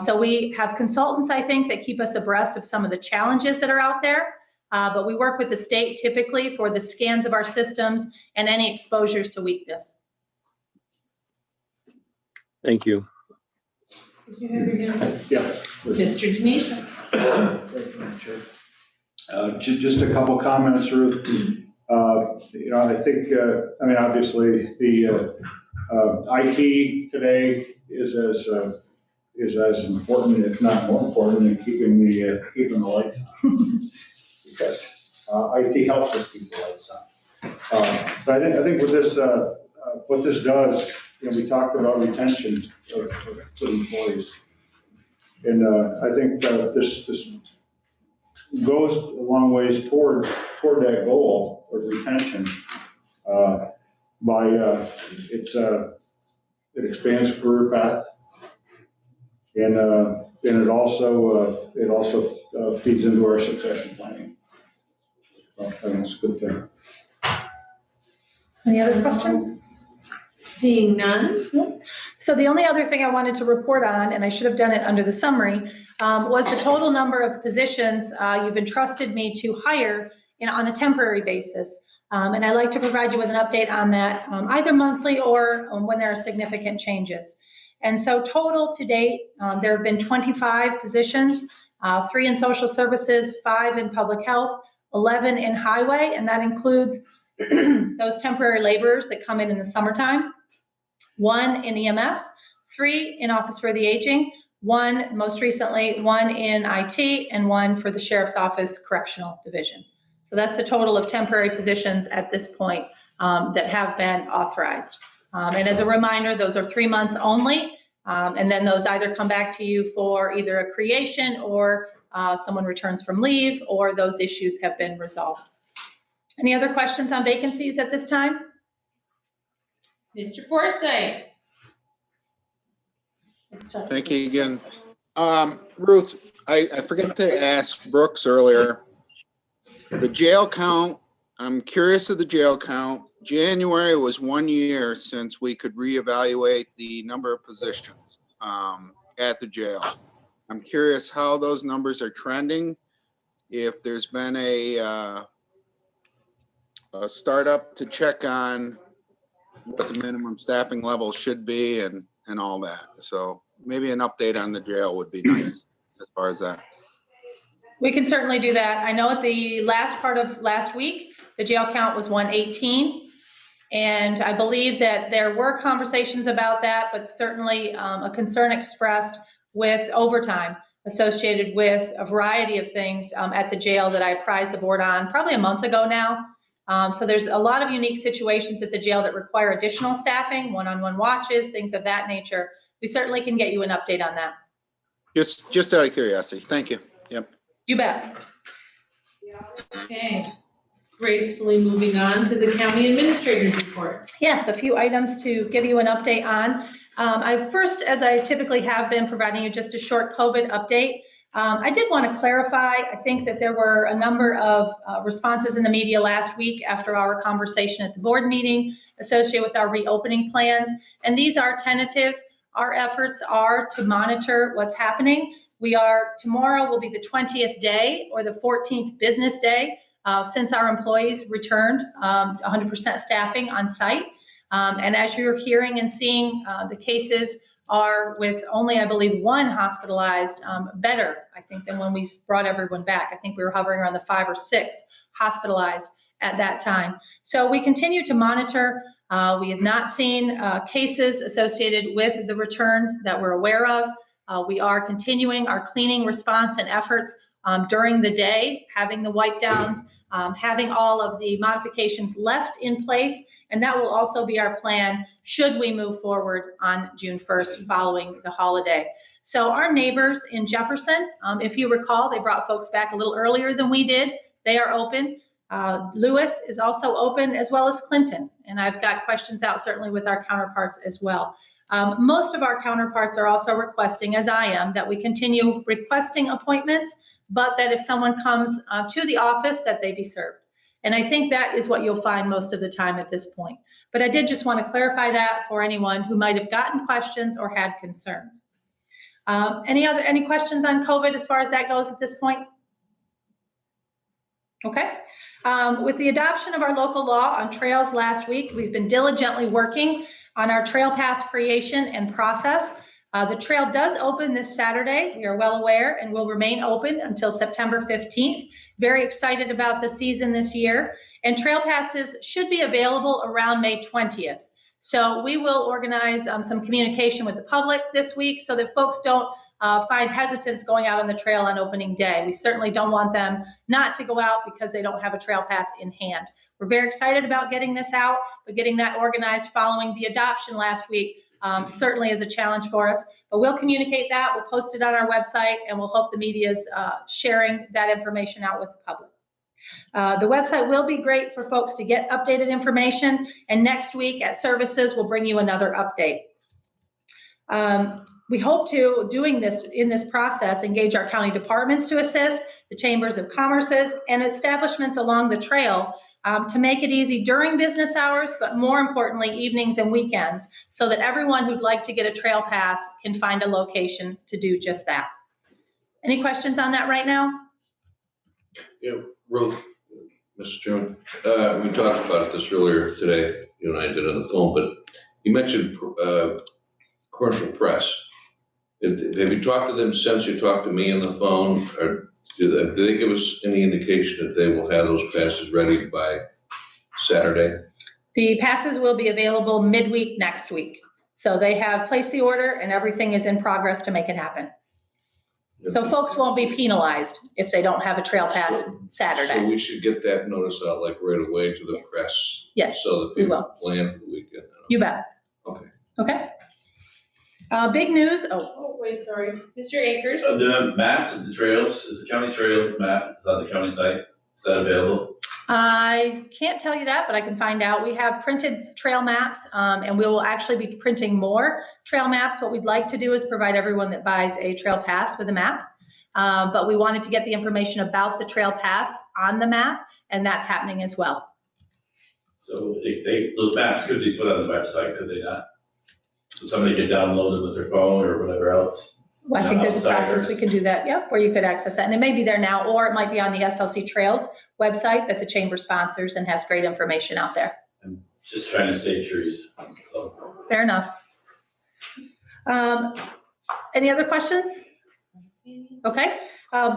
So we have consultants, I think, that keep us abreast of some of the challenges that are out there. But we work with the state typically for the scans of our systems and any exposures to weakness. Thank you. Did you have your hand? Yeah. Mr. Denisha. Just a couple comments, Ruth. I think, obviously the IT today is as important, if not more important, than keeping the lights on. Because IT helps us keep the lights on. But I think with this, what this does, we talked about retention of employees, and I think this goes a long ways toward that goal of retention. It expands career path, and it also feeds into our succession planning. So I think it's a good thing. Any other questions? Seeing none. So the only other thing I wanted to report on, and I should have done it under the summary, was the total number of positions you've entrusted me to hire on a temporary basis. And I'd like to provide you with an update on that, either monthly or when there are significant changes. And so total to date, there have been 25 positions, 3 in social services, 5 in public health, 11 in highway, and that includes those temporary laborers that come in the summertime, 1 in EMS, 3 in Office for the Aging, 1, most recently, 1 in IT, and 1 for the Sheriff's Office Correctional Division. So that's the total of temporary positions at this point that have been authorized. And as a reminder, those are 3 months only, and then those either come back to you for either a creation or someone returns from leave, or those issues have been resolved. Any other questions on vacancies at this time? Mr. Forsythe. Thank you again. Ruth, I forgot to ask Brooks earlier. The jail count, I'm curious of the jail count. January was 1 year since we could reevaluate the number of positions at the jail. I'm curious how those numbers are trending, if there's been a startup to check on what the minimum staffing level should be and all that. So maybe an update on the jail would be nice as far as that. We can certainly do that. I know at the last part of last week, the jail count was 118. And I believe that there were conversations about that, but certainly a concern expressed with overtime associated with a variety of things at the jail that I apprised the board on probably a month ago now. So there's a lot of unique situations at the jail that require additional staffing, one-on-one watches, things of that nature. We certainly can get you an update on that. Just out of curiosity. Thank you. Yep. You bet. Okay. Gracefully moving on to the county administrator's report. Yes, a few items to give you an update on. I first, as I typically have been, providing you just a short COVID update. I did want to clarify, I think that there were a number of responses in the media last week after our conversation at the board meeting associated with our reopening plans, and these are tentative. Our efforts are to monitor what's happening. Tomorrow will be the 20th day or the 14th business day since our employees returned 100% staffing on site. And as you're hearing and seeing, the cases are with only, I believe, 1 hospitalized, better, I think, than when we brought everyone back. I think we were hovering around the 5 or 6 hospitalized at that time. So we continue to monitor. We have not seen cases associated with the return that we're aware of. We are continuing our cleaning response and efforts during the day, having the wipe downs, having all of the modifications left in place, and that will also be our plan should we move forward on June 1st following the holiday. So our neighbors in Jefferson, if you recall, they brought folks back a little earlier than we did. They are open. Lewis is also open, as well as Clinton, and I've got questions out certainly with our counterparts as well. Most of our counterparts are also requesting, as I am, that we continue requesting appointments, but that if someone comes to the office, that they be served. And I think that is what you'll find most of the time at this point. But I did just want to clarify that for anyone who might have gotten questions or had concerns. Any questions on COVID as far as that goes at this point? Okay. With the adoption of our local law on trails last week, we've been diligently working on our trail pass creation and process. The trail does open this Saturday. We are well aware and will remain open until September 15th. Very excited about the season this year. And trail passes should be available around May 20th. So we will organize some communication with the public this week so that folks don't find hesitance going out on the trail on opening day. We certainly don't want them not to go out because they don't have a trail pass in hand. We're very excited about getting this out, but getting that organized following the adoption last week certainly is a challenge for us. But we'll communicate that, we'll post it on our website, and we'll hope the media's sharing that information out with the public. The website will be great for folks to get updated information, and next week at services, we'll bring you another update. We hope to, in this process, engage our county departments to assist, the chambers of commerces, and establishments along the trail to make it easy during business hours, but more importantly, evenings and weekends, so that everyone who'd like to get a trail pass can find a location to do just that. Any questions on that right now? Yeah, Ruth, Mr. Chairman, we talked about this earlier today, you and I did on the phone, but you mentioned commercial press. Have you talked to them since you talked to me on the phone, or do they give us any indication that they will have those passes ready by Saturday? The passes will be available midweek next week. So they have placed the order and everything is in progress to make it happen. So folks won't be penalized if they don't have a trail pass Saturday. So we should get that notice out like right away to the press? Yes, so that people plan for the weekend? You bet. Okay. Okay. Big news. Oh, wait, sorry. Mr. Akers? The maps of the trails, is the county trail map, is that the county site? Is that available? I can't tell you that, but I can find out. We have printed trail maps, and we will actually be printing more trail maps. What we'd like to do is provide everyone that buys a trail pass with a map, but we wanted to get the information about the trail pass on the map, and that's happening as well. So those maps could be put on the website, could they not? So somebody could download it with their phone or whatever else? Well, I think there's a process we can do that, yep, where you could access that. And it may be there now, or it might be on the SLC Trails website that the chamber sponsors and has great information out there. I'm just trying to save trees. So. Fair enough. Any other questions? Okay.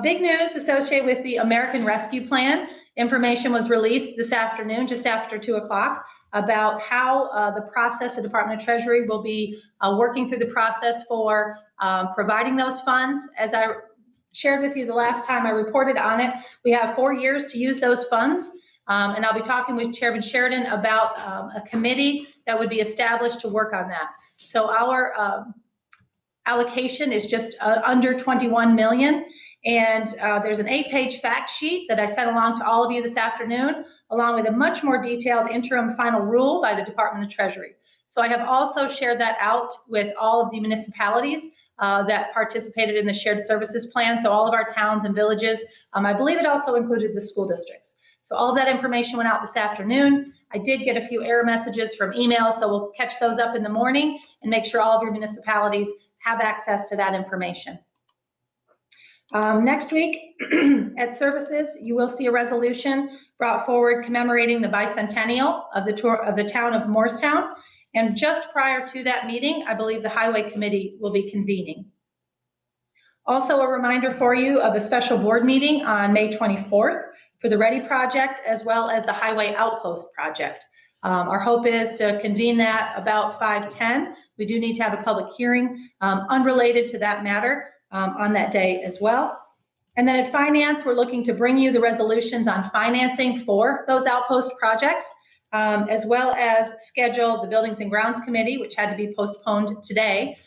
Big news associated with the American Rescue Plan. Information was released this afternoon, just after 2 o'clock, about how the process, the Department of Treasury will be working through the process for providing those funds. As I shared with you the last time I reported on it, we have 4 years to use those funds. And I'll be talking with Chairman Sheridan about a committee that would be established to work on that. So our allocation is just under 21 million. And there's an 8-page fact sheet that I sent along to all of you this afternoon, along with a much more detailed interim final rule by the Department of Treasury. So I have also shared that out with all of the municipalities that participated in the shared services plan. So all of our towns and villages, I believe it also included the school districts. So all of that information went out this afternoon. I did get a few error messages from email, so we'll catch those up in the morning and make sure all of your municipalities have access to that information. Next week at services, you will see a resolution brought forward commemorating the bicentennial of the town of Morristown. And just prior to that meeting, I believe the Highway Committee will be convening. Also a reminder for you of a special board meeting on May 24th for the Ready project as well as the Highway Outpost project. Our hope is to convene that about 5:10. We do need to have a public hearing unrelated to that matter on that day as well. And then at Finance, we're looking to bring you the resolutions on financing for those outpost projects, as well as schedule the Buildings and Grounds Committee, which had to be postponed today,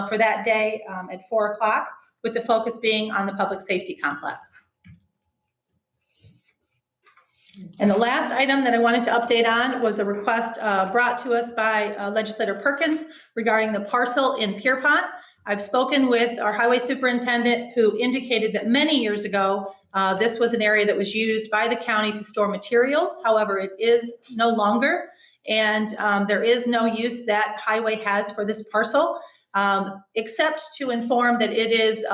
for that day at 4 o'clock, with the focus being on the public safety complex. And the last item that I wanted to update on was a request brought to us by Legislator Perkins regarding the parcel in Pierpont. I've spoken with our highway superintendent, who indicated that many years ago, this was an area that was used by the county to store materials. However, it is no longer, and there is no use that highway has for this parcel, except to inform that it is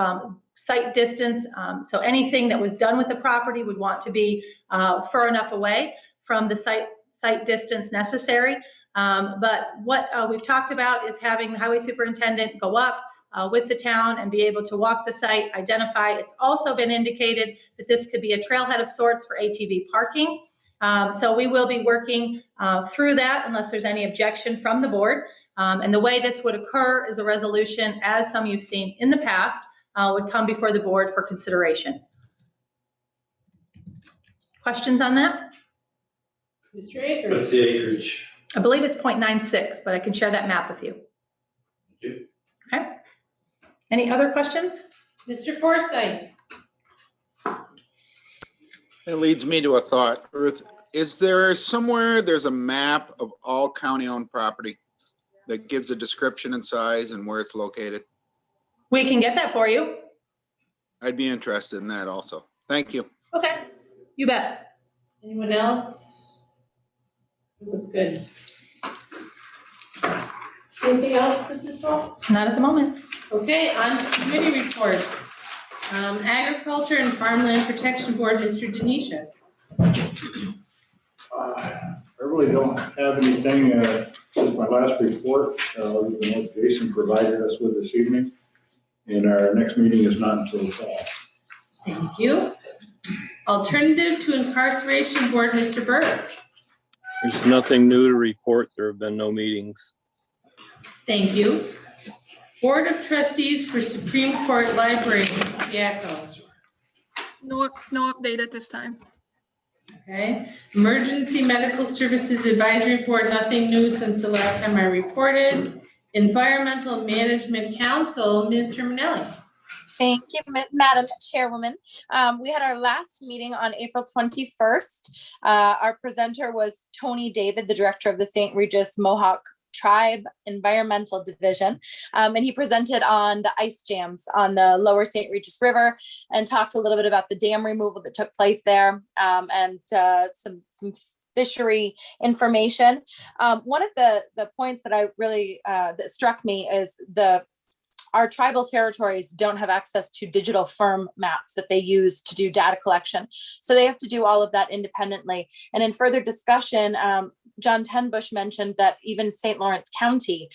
site distance. So anything that was done with the property would want to be far enough away from the site distance necessary. But what we've talked about is having the highway superintendent go up with the town and be able to walk the site, identify. It's also been indicated that this could be a trailhead of sorts for ATV parking. So we will be working through that unless there's any objection from the board. And the way this would occur is a resolution, as some you've seen in the past, would come before the board for consideration. Questions on that? Mr. Akers? What's the acreage? I believe it's 0.96, but I can share that map with you. Thank you. Okay. Any other questions? Mr. Forsythe? It leads me to a thought, Ruth. Is there somewhere there's a map of all county-owned property that gives a description and size and where it's located? We can get that for you. I'd be interested in that also. Thank you. Okay, you bet. Anyone else? Good. Anything else, Mrs. Paul? Not at the moment. Okay, on to committee reports. Agriculture and Farmland Protection Board, Mr. Denisha. I really don't have anything since my last report, other than what Jason provided us with this evening. And our next meeting is not until fall. Thank you. Alternative to Incarceration Board, Mr. Burke. There's nothing new to report. There have been no meetings. Thank you. Board of Trustees for Supreme Court Library, Yakko. No update at this time. Okay. Emergency Medical Services Advisory Board, nothing new since the last time I reported. Environmental Management Council, Ms. Terminelli. Thank you, Madam Chairwoman. We had our last meeting on April 21st. Our presenter was Tony David, the director of the St. Regis Mohawk Tribe Environmental Division. And he presented on the ice jams on the lower St. Regis River and talked a little bit about the dam removal that took place there, and some fishery information. One of the points that I really that struck me is our tribal territories don't have access to digital firm maps that they use to do data collection. So they have to do all of that independently. And in further discussion, John Tenbush mentioned that even St. Lawrence County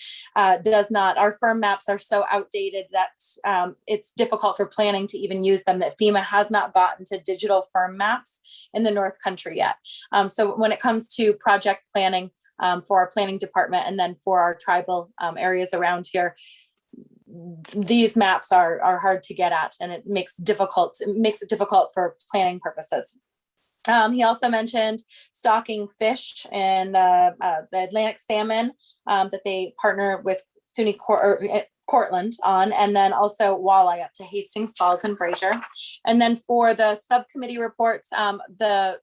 does not. Our firm maps are so outdated that it's difficult for planning to even use them, that FEMA has not gotten to digital firm maps in the North Country yet. So when it comes to project planning for our planning department and then for our tribal areas around here, these maps are hard to get at, and it makes it difficult for planning purposes. He also mentioned stocking fish and the Atlantic salmon that they partner with SUNY Cortland on, and then also walleye up to Hastings Falls and Fraser. And then for the subcommittee reports, the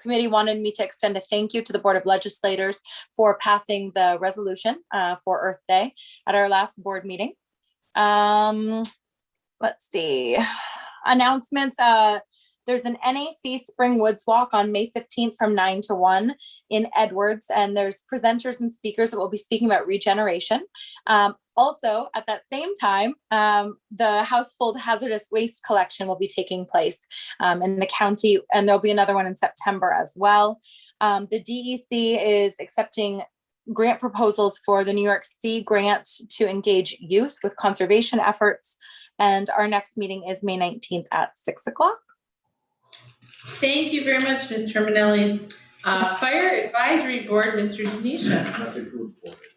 committee wanted me to extend a thank you to the Board of Legislators for passing the resolution for Earth Day at our last board meeting. Let's see, announcements. There's an NAC Spring Woods Walk on May 15th from 9 to 1 in Edwards, and there's presenters and speakers that will be speaking about regeneration. Also, at that same time, the household hazardous waste collection will be taking place in the county, and there'll be another one in September as well. The DEC is accepting grant proposals for the New York Sea grant to engage youth with conservation efforts. And our next meeting is May 19th at 6 o'clock. Thank you very much, Ms. Terminelli. Fire Advisory Board, Mr. Denisha. Nothing to report at this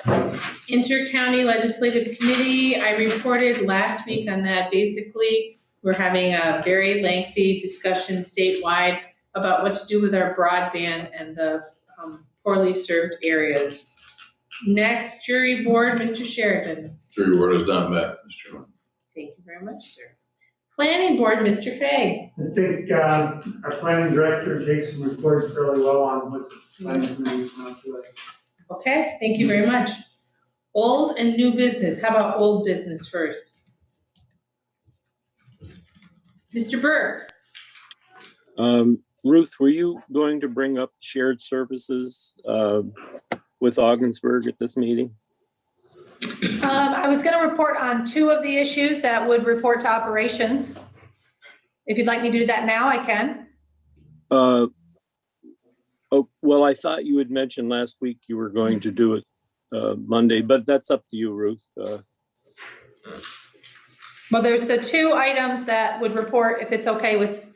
time. Inter-County Legislative Committee, I reported last week on that. Basically, we're having a very lengthy discussion statewide about what to do with our broadband and the poorly served areas. Next, Jury Board, Mr. Sheridan. Jury board has not met, Mr. Chairman. Thank you very much, sir. Planning Board, Mr. Fay. I think our planning director, Jason, reported fairly well on what the planning committee is now doing. Okay, thank you very much. Old and new business. How about old business first? Mr. Burke. Ruth, were you going to bring up shared services with Ogdensburg at this meeting? I was going to report on 2 of the issues that would report to operations. If you'd like me to do that now, I can. Oh, well, I thought you had mentioned last week you were going to do it Monday, but that's up to you, Ruth. Well, there's the 2 items that would report, if it's okay with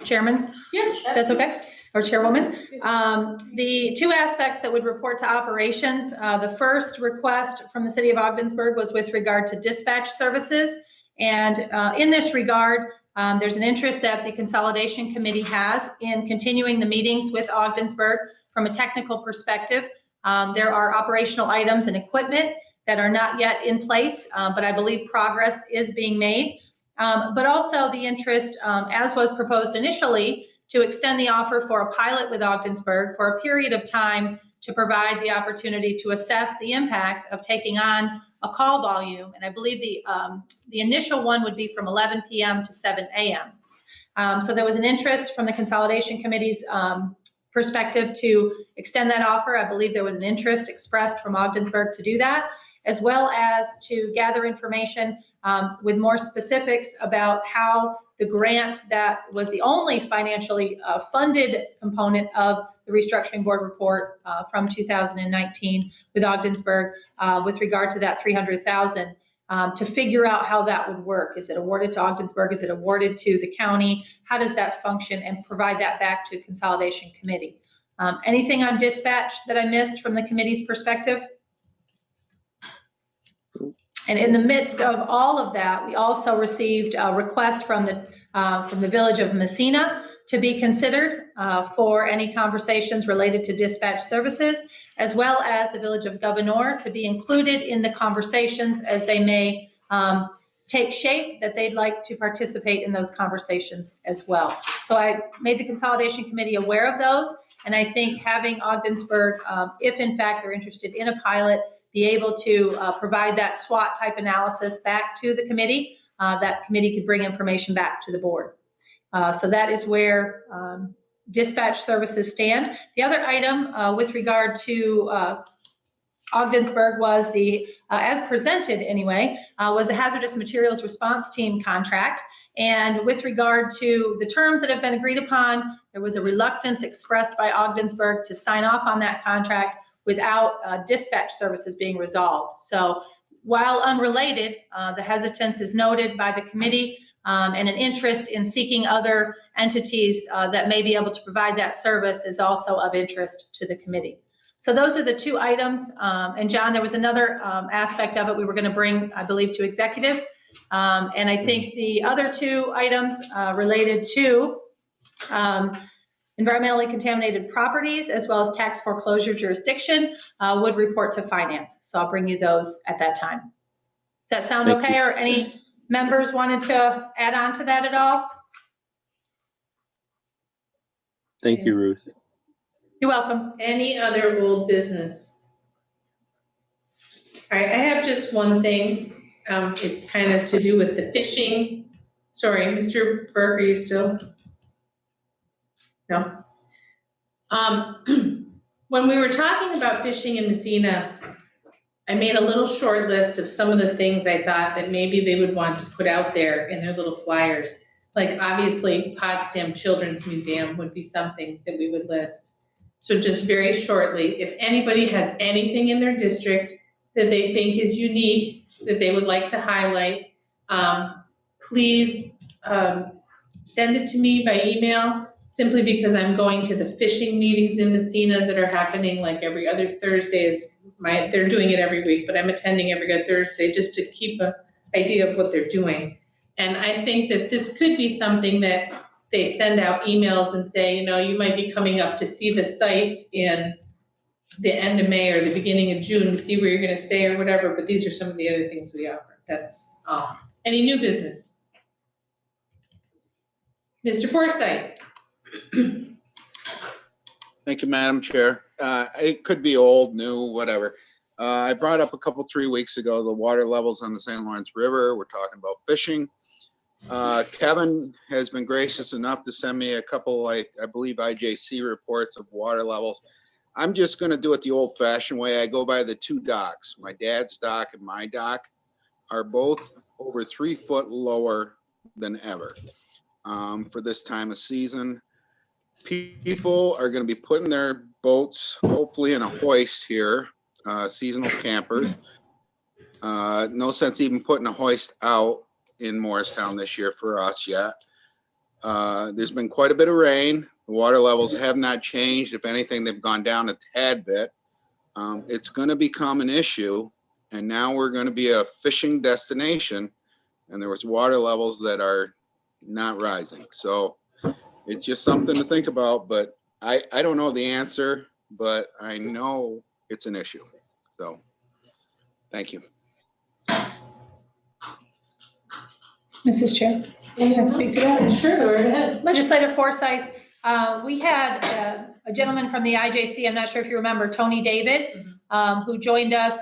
Chairman? Yes. That's okay, or Chairwoman. The 2 aspects that would report to operations, the first request from the city of Ogdensburg was with regard to dispatch services. And in this regard, there's an interest that the Consolidation Committee has in continuing the meetings with Ogdensburg from a technical perspective. There are operational items and equipment that are not yet in place, but I believe progress is being made. But also the interest, as was proposed initially, to extend the offer for a pilot with Ogdensburg for a period of time to provide the opportunity to assess the impact of taking on a call volume. And I believe the initial one would be from 11 p.m. to 7 a.m. So there was an interest from the Consolidation Committee's perspective to extend that offer. I believe there was an interest expressed from Ogdensburg to do that, as well as to gather information with more specifics about how the grant that was the only financially funded component of the restructuring board report from 2019 with Ogdensburg with regard to that $300,000 to figure out how that would work. Is it awarded to Ogdensburg? Is it awarded to the county? How does that function, and provide that back to Consolidation Committee? Anything on dispatch that I missed from the committee's perspective? And in the midst of all of that, we also received a request from the village of Messina to be considered for any conversations related to dispatch services, as well as the village of Governor to be included in the conversations as they may take shape, that they'd like to participate in those conversations as well. So I made the Consolidation Committee aware of those, and I think having Ogdensburg, if in fact they're interested in a pilot, be able to provide that SWOT type analysis back to the committee. That committee could bring information back to the board. So that is where dispatch services stand. The other item with regard to Ogdensburg was the, as presented anyway, was the hazardous materials response team contract. And with regard to the terms that have been agreed upon, there was a reluctance expressed by Ogdensburg to sign off on that contract without dispatch services being resolved. So while unrelated, the hesitance is noted by the committee and an interest in seeking other entities that may be able to provide that service is also of interest to the committee. So those are the 2 items. And John, there was another aspect of it we were going to bring, I believe, to executive. And I think the other 2 items related to environmentally contaminated properties, as well as tax foreclosure jurisdiction, would report to finance. So I'll bring you those at that time. Does that sound okay? Or any members wanted to add on to that at all? Thank you, Ruth. You're welcome. Any other old business? All right, I have just one thing. It's kind of to do with the fishing. Sorry, Mr. Burke, are you still? No. When we were talking about fishing in Messina, I made a little short list of some of the things I thought that maybe they would want to put out there in their little flyers. Like obviously Potsdam Children's Museum would be something that we would list. So just very shortly, if anybody has anything in their district that they think is unique, that they would like to highlight, please send it to me by email, simply because I'm going to the fishing meetings in Messina that are happening like every other Thursday. They're doing it every week, but I'm attending every other Thursday just to keep an idea of what they're doing. And I think that this could be something that they send out emails and say, you might be coming up to see the sites in the end of May or the beginning of June to see where you're going to stay or whatever, but these are some of the other things we offer. That's all. Any new business? Mr. Forsythe. Thank you, Madam Chair. It could be old, new, whatever. I brought up 3 weeks ago, the water levels on the St. Lawrence River. We're talking about fishing. Kevin has been gracious enough to send me a couple, I believe, IJC reports of water levels. I'm just going to do it the old fashioned way. I go by the 2 docks. My dad's dock and my dock are both over 3 foot lower than ever for this time of season. People are going to be putting their boats, hopefully in a hoist here, seasonal campers. No sense even putting a hoist out in Morristown this year for us yet. There's been quite a bit of rain. The water levels have not changed. If anything, they've gone down a tad bit. It's going to become an issue. And now we're going to be a fishing destination. And there was water levels that are not rising. So it's just something to think about. But I don't know the answer, but I know it's an issue. So thank you. Mrs. Chair, can I speak to that? Sure, go ahead. Legislative Forsythe, we had a gentleman from the IJC, I'm not sure if you remember, Tony David, who joined us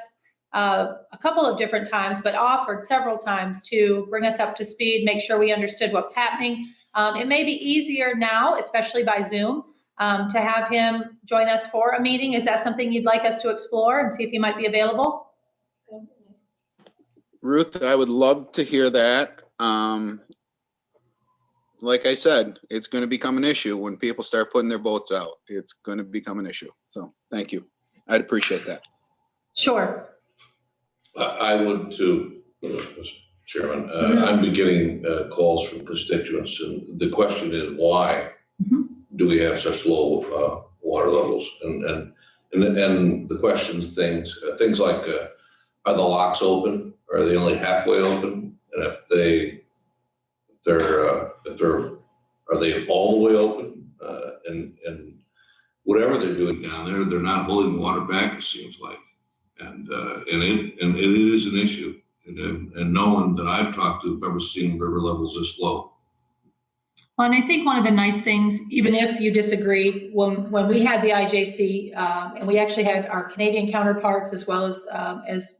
a couple of different times, but offered several times to bring us up to speed, make sure we understood what's happening. It may be easier now, especially by Zoom, to have him join us for a meeting. Is that something you'd like us to explore and see if he might be available? Ruth, I would love to hear that. Like I said, it's going to become an issue when people start putting their boats out. It's going to become an issue. So thank you. I'd appreciate that. Sure. I would too, Mr. Chairman. I'm getting calls from constituents, and the question is why do we have such low water levels? And the questions, things like, are the locks open? Are they only halfway open? And are they all the way open? And whatever they're doing down there, they're not holding the water back, it seems like. And it is an issue. And no one that I've talked to have ever seen river levels this low. Well, and I think one of the nice things, even if you disagree, when we had the IJC, and we actually had our Canadian counterparts as well as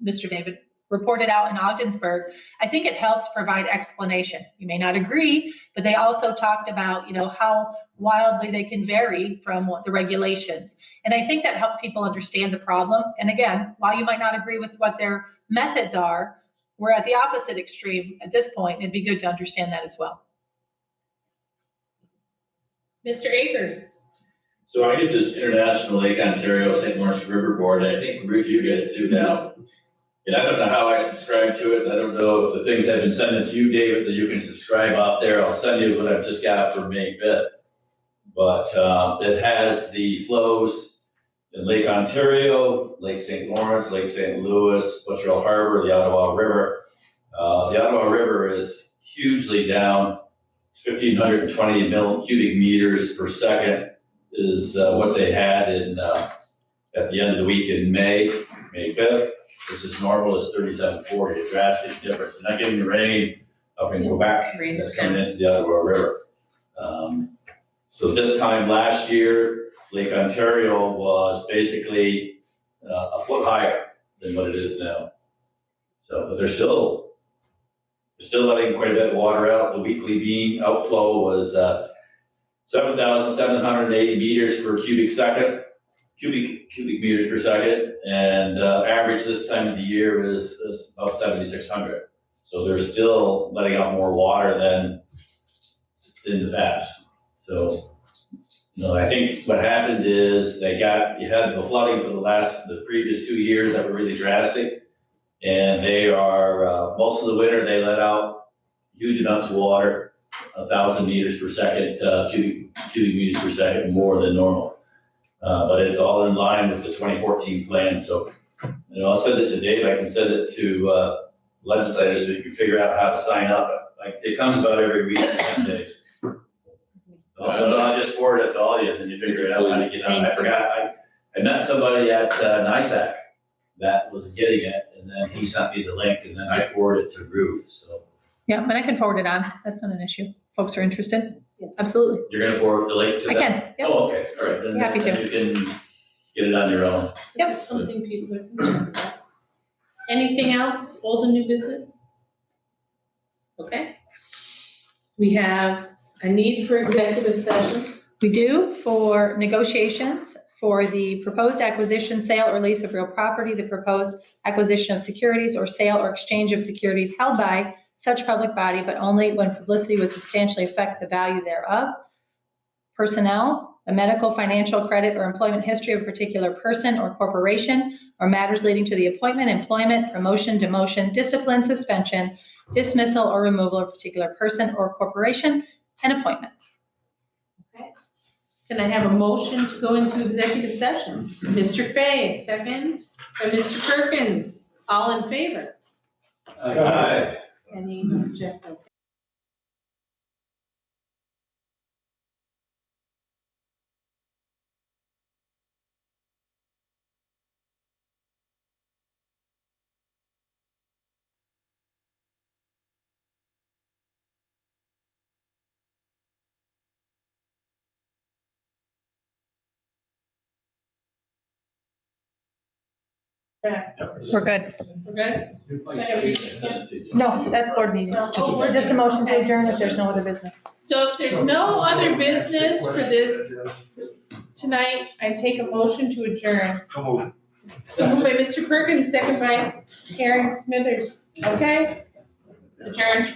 Mr. David reported out in Ogdensburg, I think it helped provide explanation. You may not agree, but they also talked about, how wildly they can vary from the regulations. And I think that helped people understand the problem. And again, while you might not agree with what their methods are, we're at the opposite extreme at this point. It'd be good to understand that as well. Mr. Akers. So I did this International Lake Ontario St. Lawrence River Board, and I think Ruth, you get it too now. And I don't know how I subscribe to it. I don't know if the things I've been sending to you, David, that you can subscribe off there. I'll send you what I've just got for May 5th. But it has the flows in Lake Ontario, Lake St. Lawrence, Lake St. Louis, Montreal Harbor, the Ottawa River. The Ottawa River is hugely down. It's 1,520 cubic meters per second is what they had in at the end of the week in May 5th. Versus normal is 3740, a drastic difference. And not getting the rain up in Quebec that's coming into the Ottawa River. So this time last year, Lake Ontario was basically a foot higher than what it is now. So, but they're still letting quite a bit of water out. The weekly mean outflow was 7,780 meters per cubic meters per second, and average this time of the year is about 7,600. So they're still letting out more water than in the past. So, I think what happened is you had the flooding for the previous 2 years that were really drastic, and they are most of the winter they let out huge amounts of water. 1,000 meters per second, cubic meters per second more than normal. But it's all in line with the 2014 plan. So, I'll send it to Dave. I can send it to legislators so you can figure out how to sign up. Like, it comes about every week, 10 days. I'll just forward it to all of you, and then you figure it out how to get on. I forgot, I met somebody at NISAC that was getting it, and then he sent me the link, and then I forwarded it to Ruth, so. Yeah, but I can forward it on. That's not an issue. Folks are interested? Yes. Absolutely. You're gonna forward the link to I them? can, yep. Oh, okay, all right. Then Happy to. then you can get it on your own. Yep. Something people are concerned about. Anything else, old and new business? Okay. We have a need for executive session. We do for negotiations for the proposed acquisition, sale, or lease of real property, the proposed acquisition of securities, or sale or exchange of securities held by such public body, but only when publicity would substantially affect the value thereof. Personnel, a medical, financial, credit, or employment history of a particular person or corporation, or matters leading to the appointment, employment, promotion, demotion, discipline, suspension, dismissal, or removal of a particular person or corporation, and appointments. Can I have a motion to go into executive session? Mr. Fay, second by Mr. Perkins. All in favor? Aye. Any objection? We're good. We're good? No, that's board meeting. Just a motion to adjourn if there's no other business. So if there's no other business for this tonight, I take a motion to adjourn. So moved by Mr. Perkins, second by Karen Smithers. Okay? Adjourn.